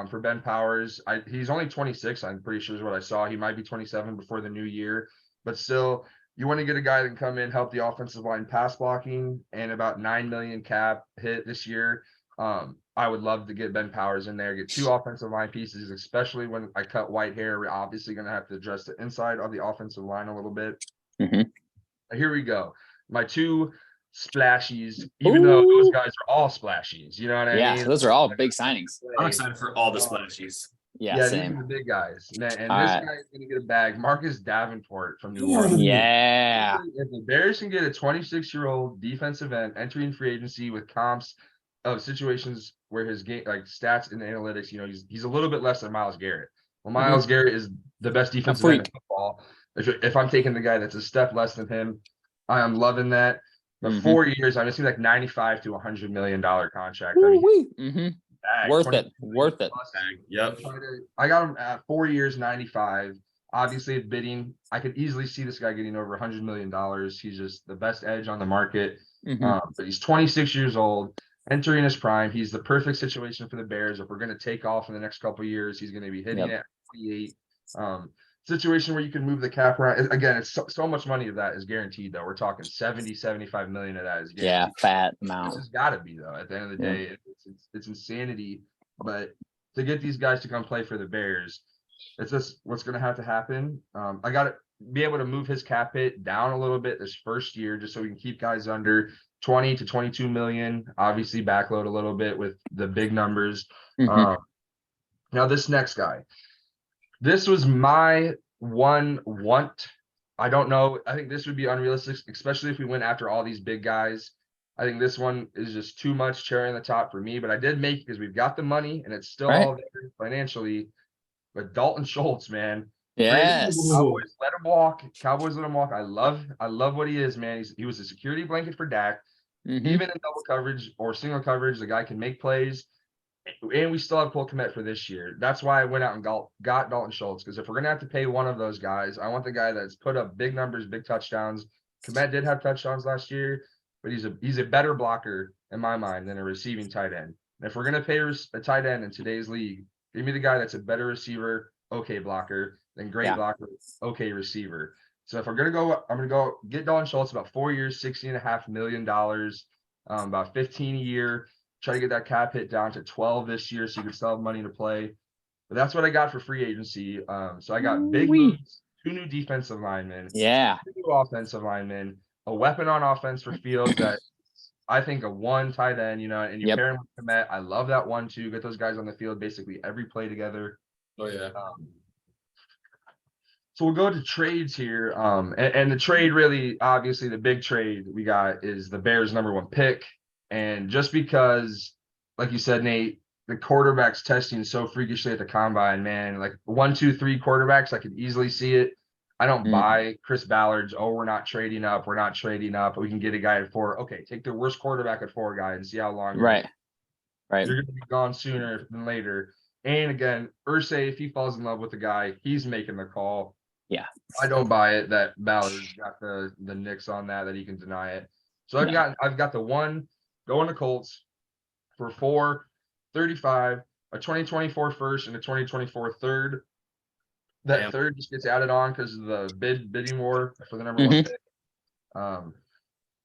for Ben Powers. He's only 26, I'm pretty sure is what I saw. He might be 27 before the new year. But still, you want to get a guy that can come in, help the offensive line pass blocking, and about $9 million cap hit this year. I would love to get Ben Powers in there, get 2 offensive line pieces, especially when I cut white hair. We're obviously going to have to address the inside of the offensive line a little bit. Here we go. My 2 splashies, even though those Ooh. guys are all splashies. You know what I Yeah, mean? those are all big signings. I'm excited for all the splashies. Yeah, Yeah, these same. are the big guys. And this All right. guy is going to get a bag. Marcus Davenport from New Orleans. Yeah. If the Bears can get a 26-year-old defensive end entering free agency with comps of situations where his game, like stats and analytics, you know, he's a little bit less than Myles Garrett. Well, Myles Garrett is the best defensive end in football. If I'm taking the guy that's a step less than him, I am loving that. But 4 years, I'm assuming like $95 to $100 million contract. I mean, Worth it. Worth it. Yep. I got him at 4 years, 95. Obviously, at bidding, I could easily see this guy getting over $100 million. He's just the best edge on the market. But he's 26 years old, entering his prime. He's the perfect situation for the Bears. If we're going to take off in the next couple of years, he's going to be hitting at 28. Situation where you can move the cap around. Again, it's so much money of that is guaranteed, though. We're talking 75 million of that is guaranteed. Yeah, fat amount. It's got to be, though. At the end of the day, it's insanity. But to get these guys to come play for the Bears, it's just what's going to have to happen. I got to be able to move his cap hit down a little bit this first year, just so we can keep guys under 20 to 22 million. Obviously, backload a little bit with the big numbers. Now, this next guy. This was my one want. I don't know. I think this would be unrealistic, especially if we went after all these big guys. I think this one is just too much cherry on the top for me, but I did make it because we've got the money and it's still all there financially. But Dalton Schultz, man. Yes. Cowboys let him walk. Cowboys let him walk. I love what he is, man. He was a security blanket for Dak. Even in double coverage or single coverage, the guy can make plays. And we still have Cole Kmet for this year. That's why I went out and got Dalton Schultz. Because if we're gonna have to pay one of those guys, I want the guy that's put up big numbers, big touchdowns. Kmet did have touchdowns last year, but he's a better blocker in my mind than a receiving tight end. And if we're gonna pay a tight end in today's league, give me the guy that's a better receiver, okay blocker, than great blocker, okay receiver. So if we're gonna go, I'm gonna go get Dalton Schultz about 4 years, $60.5 million, about 15 a year. Try to get that cap hit down to 12 this year so you can still have money to play. But that's what I got for free agency. So I got big moves, 2 new defensive linemen, 2 new offensive linemen, a weapon on offense for Fields that I think a 1 tight end, you know, and you pair him with Komet. I love that 1-2. Get those guys on the field basically every play together. Oh yeah. So we'll go to trades here. And the trade really, obviously, the big trade we got is the Bears' #1 pick. And just because, like you said, Nate, the quarterbacks testing so freakishly at the combine, man, like 1, 2, 3 quarterbacks, I could easily see it. I don't buy Chris Ballard's, we're not trading up. We can get a guy at 4. Okay, take the worst quarterback at 4 guy and see how long. Right. You're going to be gone sooner than later. And again, Irsay, if he falls in love with the guy, he's making the call. Yeah. I don't buy it that Ballard's got the nicks on that he can deny it. So I've got the 1 going to Colts for 4.35, a 2024 first and a 2024 third. That third just gets added on because of the bidding war for the #1 pick.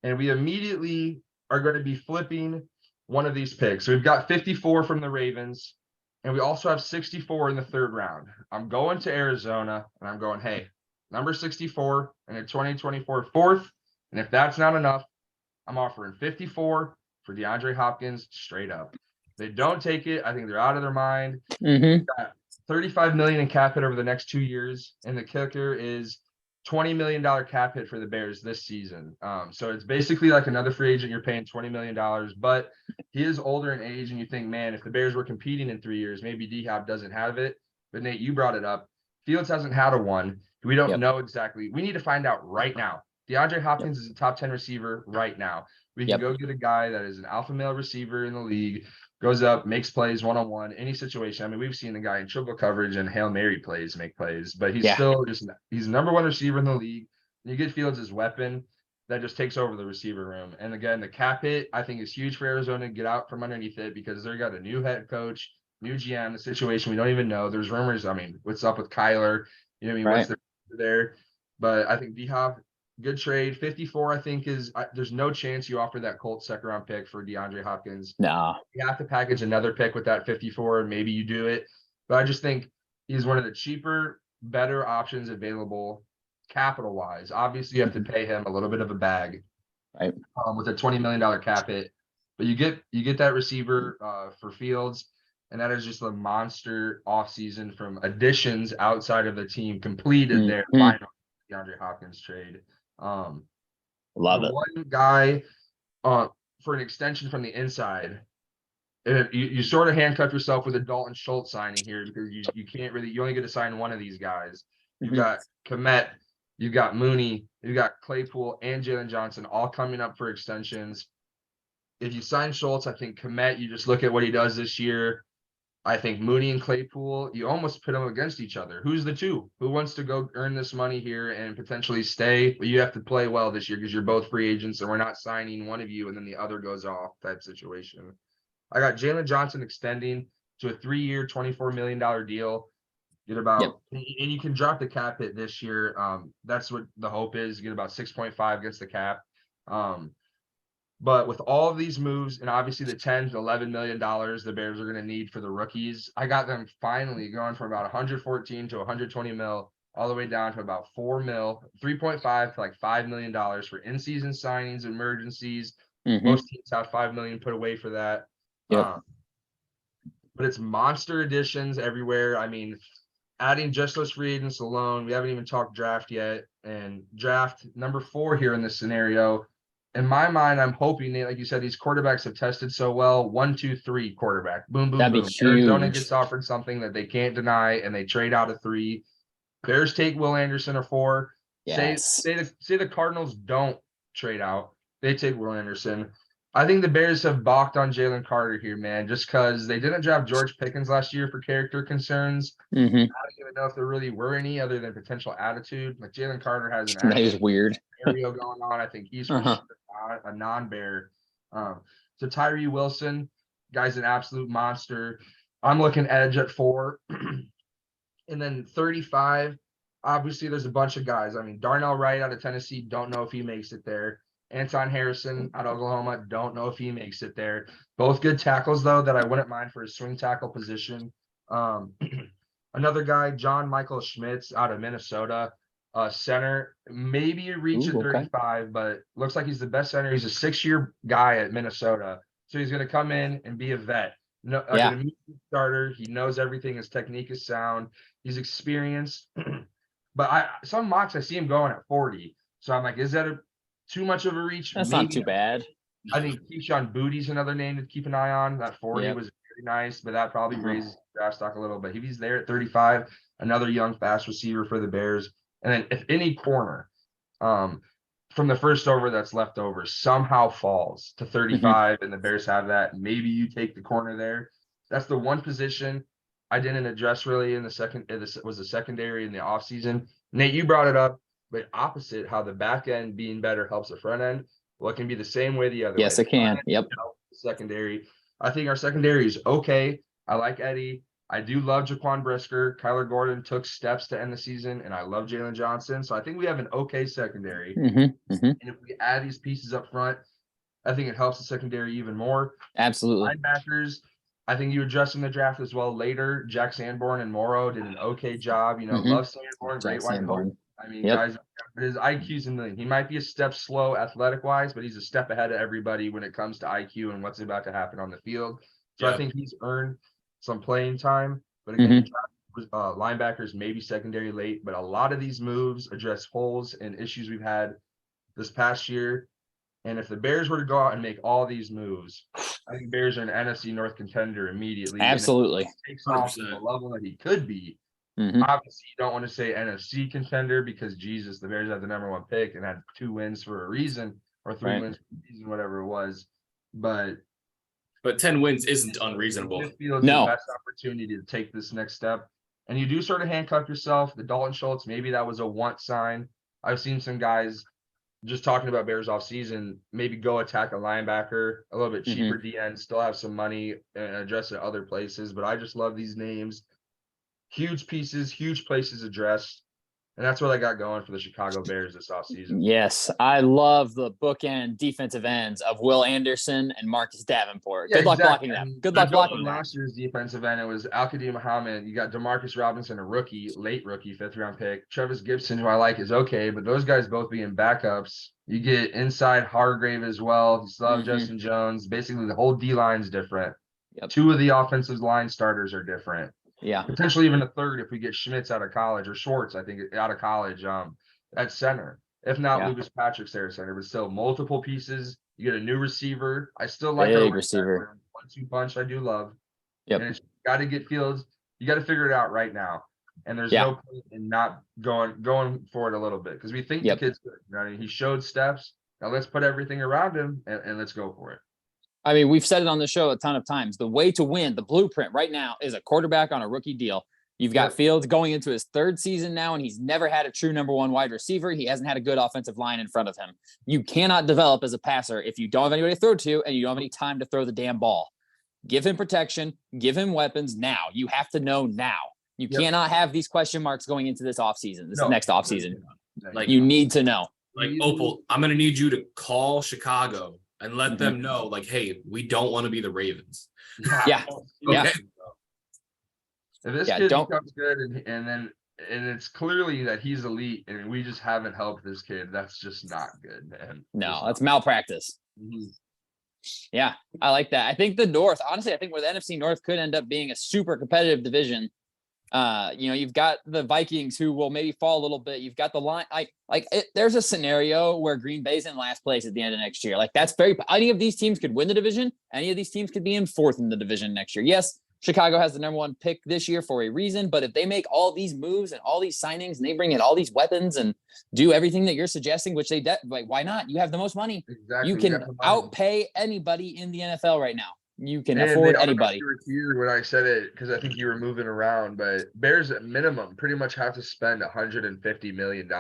And we immediately are going to be flipping one of these picks. So we've got 54 from the Ravens, and we also have 64 in the 3rd round. I'm going to Arizona, and I'm going, hey, number 64 and a 2024 4th. And if that's not enough, I'm offering 54 for DeAndre Hopkins straight up. If they don't take it, I think they're out of their mind. Got $35 million in cap hit over the next 2 years, and the kicker is $20 million cap hit for the Bears this season. So it's basically like another free agent. You're paying $20 million, but he is older in age, and you think, man, if the Bears were competing in 3 years, maybe D-Hop doesn't have it. But Nate, you brought it up. Fields hasn't had a 1. We don't know exactly. We need to find out right now. DeAndre Hopkins is a top 10 receiver right now. We can go get a guy that is an alpha male receiver in the league, goes up, makes plays one-on-one, any situation. I mean, we've seen the guy in triple coverage and Hail Mary plays make plays, but he's still he's #1 receiver in the league. And you get Fields' as weapon that just takes over the receiver room. And again, the cap hit, I think, is huge for Arizona to get out from underneath it because they got a new head coach, new GM, the situation we don't even know. There's rumors. I mean, what's up with Kyler? You know what I mean? What's there? But I think D-Hop, good trade. 54, I think, is there's no chance you offer that Colts 2nd-round pick for DeAndre Hopkins. No. You have to package another pick with that 54, and maybe you do it. But I just think he's one of the cheaper, better options available capital-wise. Obviously, you have to pay him a little bit of a bag. Right. with a $20 million cap hit. But you get that receiver for Fields, and that is just a monster offseason from additions outside of the team completed their final DeAndre Hopkins trade. Love it. One guy for an extension from the inside. You sort of handcuff yourself with a Dalton Schultz signing here because you can't really, you only get to sign one of these guys. You've got Komet, you've got Mooney, you've got Claypool and Jalen Johnson all coming up for extensions. If you sign Schultz, I think Komet, you just look at what he does this year. I think Mooney and Claypool, you almost put them against each other. Who's the two? Who wants to go earn this money here and potentially stay? But you have to play well this year because you're both free agents and we're not signing one of you and then the other goes off type situation. I got Jalen Johnson extending to a 3-year, $24 million deal. Get about, and you can drop the cap hit this year. That's what the hope is. Get about 6.5 against the cap. But with all of these moves and obviously the $10 to $11 million the Bears are going to need for the rookies, I got them finally going from about 114 to 120 mil all the way down to about 4 mil, 3.5 to like $5 million for in-season signings, emergencies. Most teams have $5 million put away for that. But it's monster additions everywhere. I mean, adding just those free agents alone, we haven't even talked draft yet. And draft number 4 here in this scenario. In my mind, I'm hoping that, like you said, these quarterbacks have tested so well. 1, 2, 3 quarterback. Boom, boom, That'd boom. be huge. Arizona gets offered something that they can't deny, and they trade out of 3. Bears take Will Anderson or 4. Yes. Say the Cardinals don't trade out. They take Will Anderson. I think the Bears have balked on Jalen Carter here, man, just because they didn't draft George Pickens last year for character concerns. I don't even know if there really were any other than potential attitude. Like Jalen Carter has an That is weird. scenario going on. I think he's for sure a non-Bear. So Tyree Wilson, guy's an absolute monster. I'm looking edge at 4. And then 35, obviously there's a bunch of guys. I mean, Darnell Wright out of Tennessee, don't know if he makes it there. Anton Harrison out of Oklahoma, don't know if he makes it there. Both good tackles, though, that I wouldn't mind for a swing tackle position. Another guy, John Michael Schmitz out of Minnesota, center. Maybe you reach at 35, but looks like he's the best center. He's a 6-year guy at Minnesota. So he's going to come in and be a vet. No, an immediate starter. He knows everything. His technique is sound. He's experienced. But some mocks, I see him going at 40. So I'm like, is that too much of a reach? That's not too bad. I think Keyshawn Booty's another name to keep an eye on. That 40 was very nice, but that probably raises draft stock a little bit. If he's there at 35, another young, fast receiver for the Bears. And then if any corner from the first over that's left over somehow falls to 35 and the Bears have that, maybe you take the corner there. That's the one position I didn't address really in the second. This was the secondary in the offseason. Nate, you brought it up. But opposite how the back end being better helps the front end. Well, it can be the same way the other way. Yes, it can. Yep. Secondary. I think our secondary is okay. I like Eddie. I do love Jaquan Brisker. Kyler Gordon took steps to end the season, and I love Jalen Johnson. So I think we have an okay secondary. And if we add these pieces up front, I think it helps the secondary even more. Absolutely. Linebackers, I think you addressed in the draft as well later. Jack Sanborn and Morrow did an okay job. You know, love Sanborn, great wide receiver. I mean, guys, his IQ's a million. He might be a step slow athletic-wise, but he's a step ahead of everybody when it comes to IQ and what's about to happen on the field. So I think he's earned some playing time. But again, linebackers, maybe secondary late. But a lot of these moves address holes and issues we've had this past year. And if the Bears were to go out and make all these moves, I think Bears are an NFC North contender immediately. Absolutely. And if he takes off to the level that he could be. Obviously, you don't want to say NFC contender because Jesus, the Bears had the #1 pick and had 2 wins for a reason, or 3 wins for a reason, whatever it was. But 10 wins isn't unreasonable. It feels the best opportunity to take this next step. And you do sort of handcuff yourself. The Dalton Schultz, maybe that was a want sign. I've seen some guys just talking about Bears off season, maybe go attack a linebacker, a little bit cheaper DN, still have some money and address it other places. But I just love these names. Huge pieces, huge places addressed. And that's what I got going for the Chicago Bears this offseason. Yes, I love the bookend defensive ends of Will Anderson and Marcus Davenport. Good luck blocking them. Good luck blocking them. Last year's defensive end, it was Al-Qadim Muhammad. You got DeMarcus Robinson, a rookie, late rookie, 5th-round pick. Travis Gibson, who I like, is okay, but those guys both being backups. You get inside Hargrave as well. You still have Justin Jones. Basically, the whole D-line's different. Yep. 2 of the offensive line starters are different. Yeah. Potentially even a third if we get Schmitz out of college, or Schwartz, I think, out of college at center. If not, Lucas Patrick's there at center, but still multiple pieces. You get a new receiver. I still like big receiver. 1-2 punch. I do love. Yep. And it's got to get Fields. You got to figure it out right now. And there's no point in not going for it a little bit, because we think the kid's good. You know what I mean? He showed steps. Now let's put everything around him and let's go for it. I mean, we've said it on the show a ton of times. The way to win, the blueprint right now, is a quarterback on a rookie deal. You've got Fields going into his 3rd season now, and he's never had a true number 1 wide receiver. He hasn't had a good offensive line in front of him. You cannot develop as a passer if you don't have anybody to throw to and you don't have any time to throw the damn ball. Give him protection. Give him weapons now. You have to know now. You cannot have these question marks going into this offseason, next offseason. Like, you need to know. Like, Opal, I'm going to need you to call Chicago and let them know, like, hey, we don't want to be the Ravens. Yeah. Okay. If this kid becomes good and it's clearly that he's elite and we just haven't helped this kid, that's just not good, man. No, that's malpractice. Yeah, I like that. I think the North, honestly, I think where the NFC North could end up being a super competitive division. You've got the Vikings, who will maybe fall a little bit. You've got the line. There's a scenario where Green Bay's in last place at the end of next year. Like, that's any of these teams could win the division. Any of these teams could be in 4th in the division next year. Yes, Chicago has the number 1 pick this year for a reason, but if they make all these moves and all these signings and they bring in all these weapons and do everything that you're suggesting, which they why not? You have the most money. Exactly. You can outpay anybody in the NFL right now. You can afford anybody. You were here when I said it, because I think you were moving around, but Bears at minimum pretty much have to spend $150 million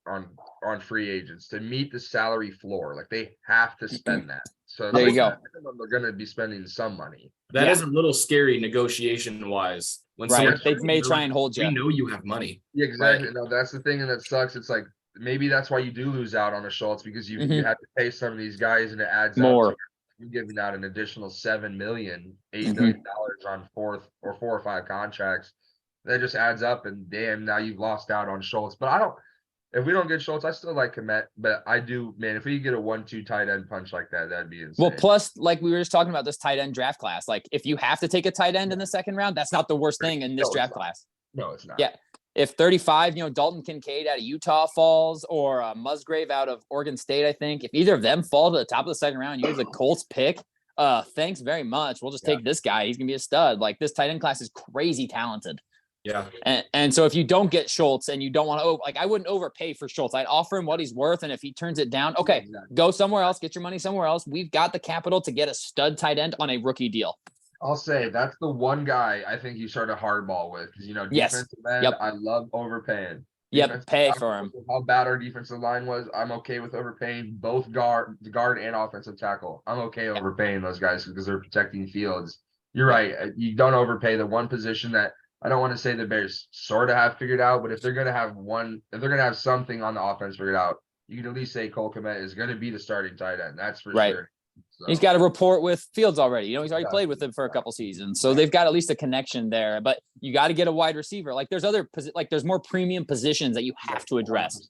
on free agents to meet the salary floor. Like, they have to spend that. So there you go. Minimum, they're going to be spending some money. That is a little scary negotiation wise. When they may try and hold you. We know you have money. Yeah, exactly. No, that's the thing, and that sucks. It's like, maybe that's why you do lose out on a Schultz, because you have to pay some of these guys and it adds more. Up. You're giving out an additional $7 million, $8 million on 4 or 5 contracts. That just adds up, and damn, now you've lost out on Schultz. But if we don't get Schultz, I still like Komet. But I do, man, if we get a 1-2 tight end punch like that, that'd be insane. Well, plus, like we were just talking about this tight end draft class. Like, if you have to take a tight end in the 2nd round, that's not the worst thing in this draft class. No, it's not. Yeah. If 35, Dalton Kincaid out of Utah falls, or Musgrave out of Oregon State, I think, if either of them fall to the top of the 2nd round, you have the Colts pick. Thanks very much. We'll just take this guy. He's gonna be a stud. Like, this tight end class is crazy talented. Yeah. And so if you don't get Schultz and you don't want to, I wouldn't overpay for Schultz. I'd offer him what he's worth. And if he turns it down, okay, go somewhere else, get your money somewhere else. We've got the capital to get a stud tight end on a rookie deal. I'll say that's the one guy I think you start a hardball with, because defensive end, I love overpaying. Pay for him. How bad our defensive line was, I'm okay with overpaying both guard and offensive tackle. I'm okay overpaying those guys because they're protecting Fields. You're right. You don't overpay the one position that I don't want to say the Bears sort of have figured out, but if they're going to have something on the offense figured out, you can at least say Cole Kmet is going to be the starting tight end. That's for sure. So. He's got a rapport with Fields already. He's already played with him for a couple seasons. So they've got at least a connection there. But you got to get a wide receiver. Like, there's more premium positions that you have to address.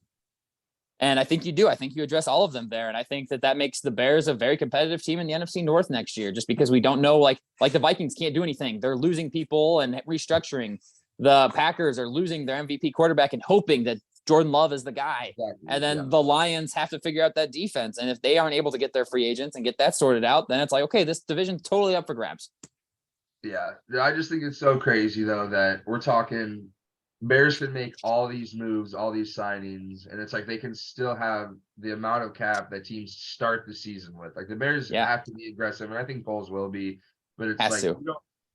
And I think you do. I think you address all of them there. And I think that makes the Bears a very competitive team in the NFC North next year, just because we don't know, like the Vikings can't do anything. They're losing people and restructuring. The Packers are losing their MVP quarterback and hoping that Jordan Love is the guy. Exactly. And then the Lions have to figure out that defense. And if they aren't able to get their free agents and get that sorted out, then it's like, okay, this division's totally up for grabs. Yeah. I just think it's so crazy, though, that we're talking Bears can make all these moves, all these signings, and it's like they can still have the amount of cap that teams start the season with. Like, the Bears have to be aggressive, and I think Bulls will be, but it's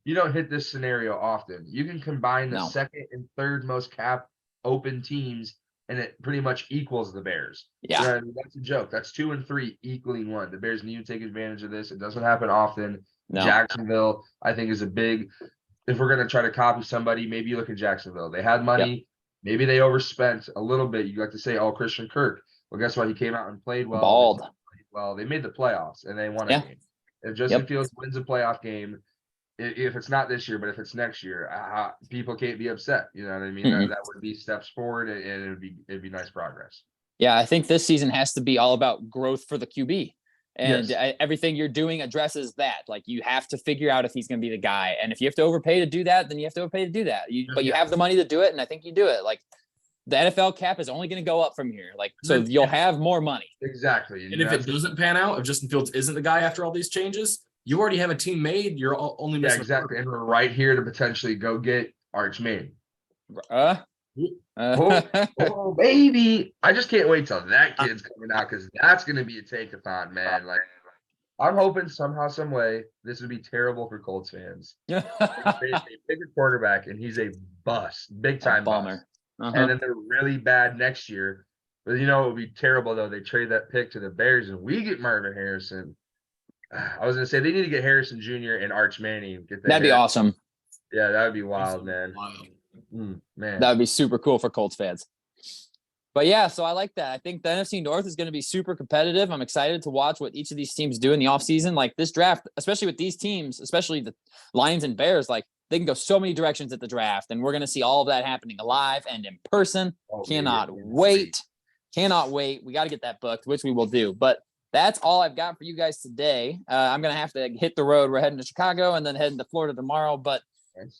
you don't hit this scenario often. You can combine the second and third most cap open teams, and it pretty much equals the Bears. Yeah. That's a joke. That's 2 and 3 equaling 1. The Bears need to take advantage of this. It doesn't happen often. No. Jacksonville, I think, is a big, if we're going to try to copy somebody, maybe you look at Jacksonville. They had money. maybe they overspent a little bit. You like to say, oh, Christian Kirk. Well, guess what? He came out and played well. Bald. Well, they made the playoffs and they won a Yeah. game. If Justin Fields wins a playoff game, if it's not this year, but if it's next year, people can't be upset. You know what I mean? That would be steps forward, and it'd be nice progress. Yeah, I think this season has to be all about growth for the QB. And everything you're doing addresses that. Like, you have to figure out if he's going to be the guy. And if you have to overpay to do that, then you have to overpay to do that. But you have the money to do it, and I think you do it. Like, the NFL cap is only going to go up from here. Like, so you'll have more money. Exactly. And if it doesn't pan out, if Justin Fields isn't the guy after all these changes, you already have a team made. You're only missing. Exactly. And we're right here to potentially go get Arch Manning. Oh, baby. I just can't wait till that kid's coming out, because that's going to be a take-a-thon, man. Like, I'm hoping somehow, some way, this would be terrible for Colts fans. They pick a quarterback, and he's a bust, big-time bust. And then they're really bad next year. But it would be terrible, though. They trade that pick to the Bears, and we get Marvin Harrison. I was going to say, they need to get Harrison Jr. and Arch Manning. That'd be awesome. Yeah, that would be wild, man. Man. That would be super cool for Colts fans. But yeah, so I like that. I think the NFC North is going to be super competitive. I'm excited to watch what each of these teams do in the offseason. Like, this draft, especially with these teams, especially the Lions and Bears, like, they can go so many directions at the draft, and we're going to see all of that happening live and in person. Cannot wait. Cannot wait. We got to get that booked, which we will do. But that's all I've got for you guys today. I'm going to have to hit the road. We're heading to Chicago and then heading to Florida tomorrow. But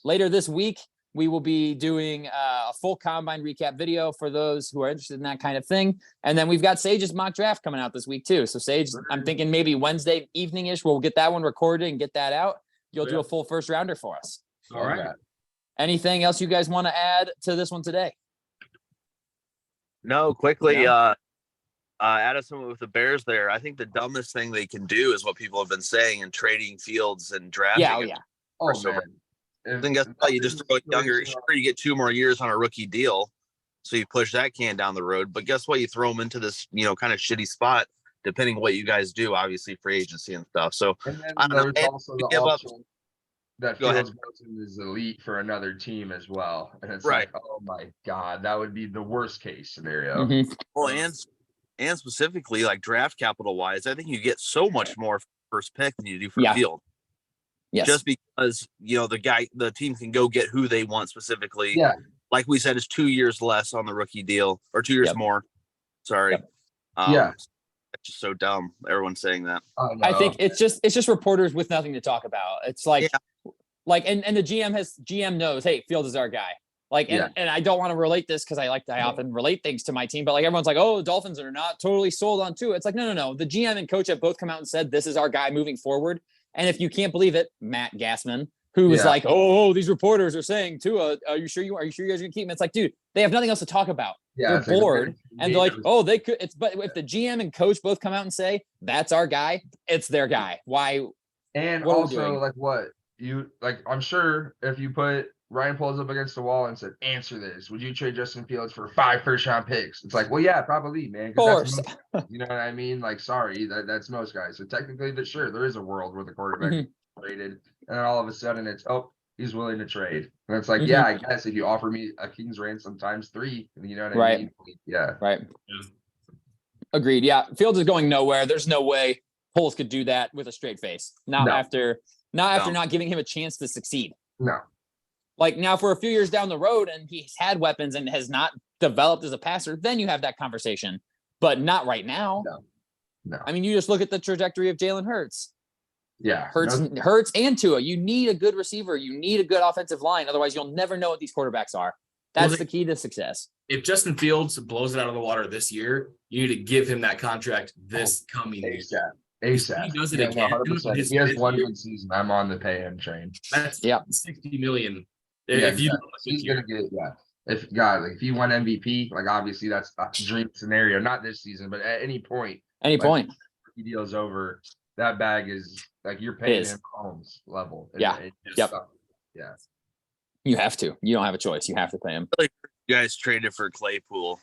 later this week, we will be doing a full combine recap video for those who are interested in that kind of thing. And then we've got Sage's mock draft coming out this week too. So Sage, I'm thinking maybe Wednesday evening-ish, we'll get that one recorded and get that out. You'll do a full first rounder for us. All right. Anything else you guys want to add to this one today? No, quickly, Addison with the Bears there. I think the dumbest thing they can do is what people have been saying, and trading Fields and drafting. I think that's why you just throw it younger. Sure, you get 2 more years on a rookie deal, so you push that can down the road. But guess what? You throw them into this, kind of shitty spot, depending what you guys do. Obviously, free agency and stuff. So I don't know. Also the option that Fields goes in is elite for another team as well, and it's like, oh my god, that would be the worst case scenario. Well, and specifically, like, draft capital wise, I think you get so much more first pick than you do for Field. Yes. Just because, the team can go get who they want specifically. Yeah. Like we said, it's 2 years less on the rookie deal, or 2 years more. Sorry. It's just so dumb. Everyone's saying that. I think it's just reporters with nothing to talk about. It's like, and the GM knows, hey, Field is our guy. Like, and I don't want to relate this because I often relate things to my team, but like, everyone's like, oh, the Dolphins are not totally sold on Tua. It's like, no. The GM and coach have both come out and said, this is our guy moving forward. And if you can't believe it, Matt Gassman, who was like, oh, these reporters are saying Tua, are you sure you guys are gonna keep him? It's like, dude, they have nothing else to talk about. They're bored. And they're like, oh, they could. But if the GM and coach both come out and say, that's our guy, it's their guy. Why? And also, I'm sure if you put Ryan Poles up against the wall and said, answer this, would you trade Justin Fields for 5 first-round picks? It's like, well, yeah, probably, man. Of course. You know what I mean? Like, sorry, that's most guys. So technically, there is a world where the quarterback is traded, and then all of a sudden it's, oh, he's willing to trade. And it's like, yeah, I guess if you offer me a king's ransom times 3, you know what I mean? Yeah. Right. Yeah. Agreed. Yeah. Fields is going nowhere. There's no way Poles could do that with a straight face. After not giving him a chance to succeed. No. Like, now for a few years down the road and he's had weapons and has not developed as a passer, then you have that conversation, but not right now. No. I mean, you just look at the trajectory of Jalen Hurts. Yeah. Hurts and Tua. You need a good receiver. You need a good offensive line. Otherwise, you'll never know what these quarterbacks are. That's the key to success. If Justin Fields blows it out of the water this year, you need to give him that contract this coming year. ASAP. He does it again. 100%. If he has one good season, I'm on the pay him train. That's $60 million. If he's gonna get if he won MVP, like, obviously that's a dream scenario, not this season, but at any point. He deals over, that bag is like, you're paying him Holmes level. Yeah. You have to. You don't have a choice. You have to pay him. You guys traded for Claypool.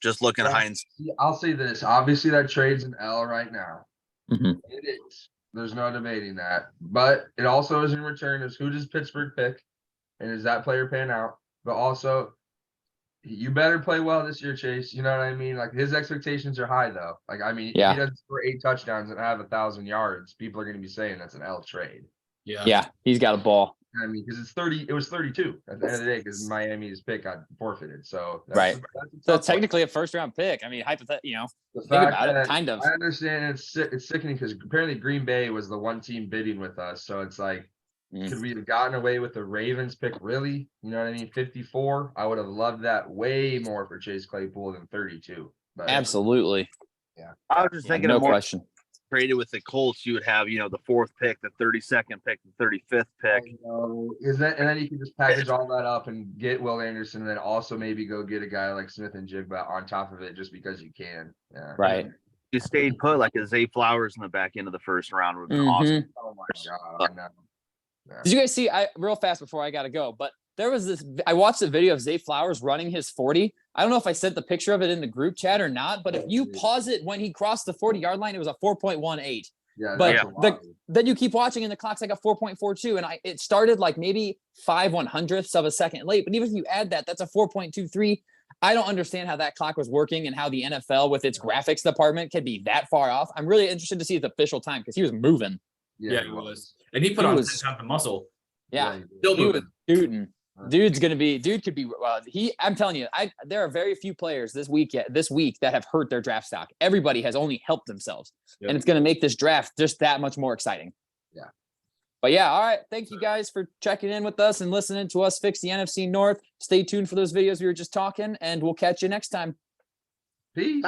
Just looking at hindsight. I'll say this. Obviously, that trade's an L right now. Mm-hmm. It is. There's no debating that. But it also is in return is, who does Pittsburgh pick? And is that player pan out? But also, you better play well this year, Chase. You know what I mean? Like his expectations are high though. Like I mean, if Yeah. he doesn't score 8 touchdowns and have 1,000 yards, people are going to be saying that's an L trade. Yeah, he's got a ball. I mean, because it was 32 at the end of the day because Miami's pick got forfeited. So Right. that's So technically a first round pick. I mean, hypothetically, the think fact about it, that- kind of. I understand it's sickening because apparently Green Bay was the one team bidding with us. So it's like, could we have gotten away with the Ravens pick? Really? You know what I mean? 54. I would have loved that way more for Chase Claypool than 32. But Absolutely. yeah, I was just thinking No of more question. traded with the Colts. You would have, the 4th pick, the 32nd pick, the 35th pick. Is that, and then you can just package all that up and get Will Anderson, and then also maybe go get a guy like Smith and Jigba on top of it just because you can. Yeah. Right. You stayed put like a Zay Flowers in the back end of the first round would have been awesome. Oh my god. I know. Yeah. Did you guys see? Real fast before I gotta go, but there was this. I watched a video of Zay Flowers running his 40. I don't know if I sent the picture of it in the group chat or not, but if you pause it when he crossed the 40-yard line, it was a 4.18. Yeah, But that's then you keep watching and the clock's like a 4.42, and it started like maybe 5/100ths of a second late. But even if you add that, that's a 4.23. I don't understand how that clock was working and how the NFL with its graphics department can be that far off. I'm really interested to see the official time because he was moving. Yeah, he was. And he put He on was- 10 pounds of muscle. Yeah, Still he was moving. shooting. Dude could be. I'm telling you, there are very few players this week that have hurt their draft stock. Everybody has only helped themselves, Yep. and it's going to make this draft just that much more exciting. Yeah. But yeah, all right. Thank you guys for checking in with us and listening to us fix the NFC North. Stay tuned for those videos we were just talking, and we'll catch you next time. Peace.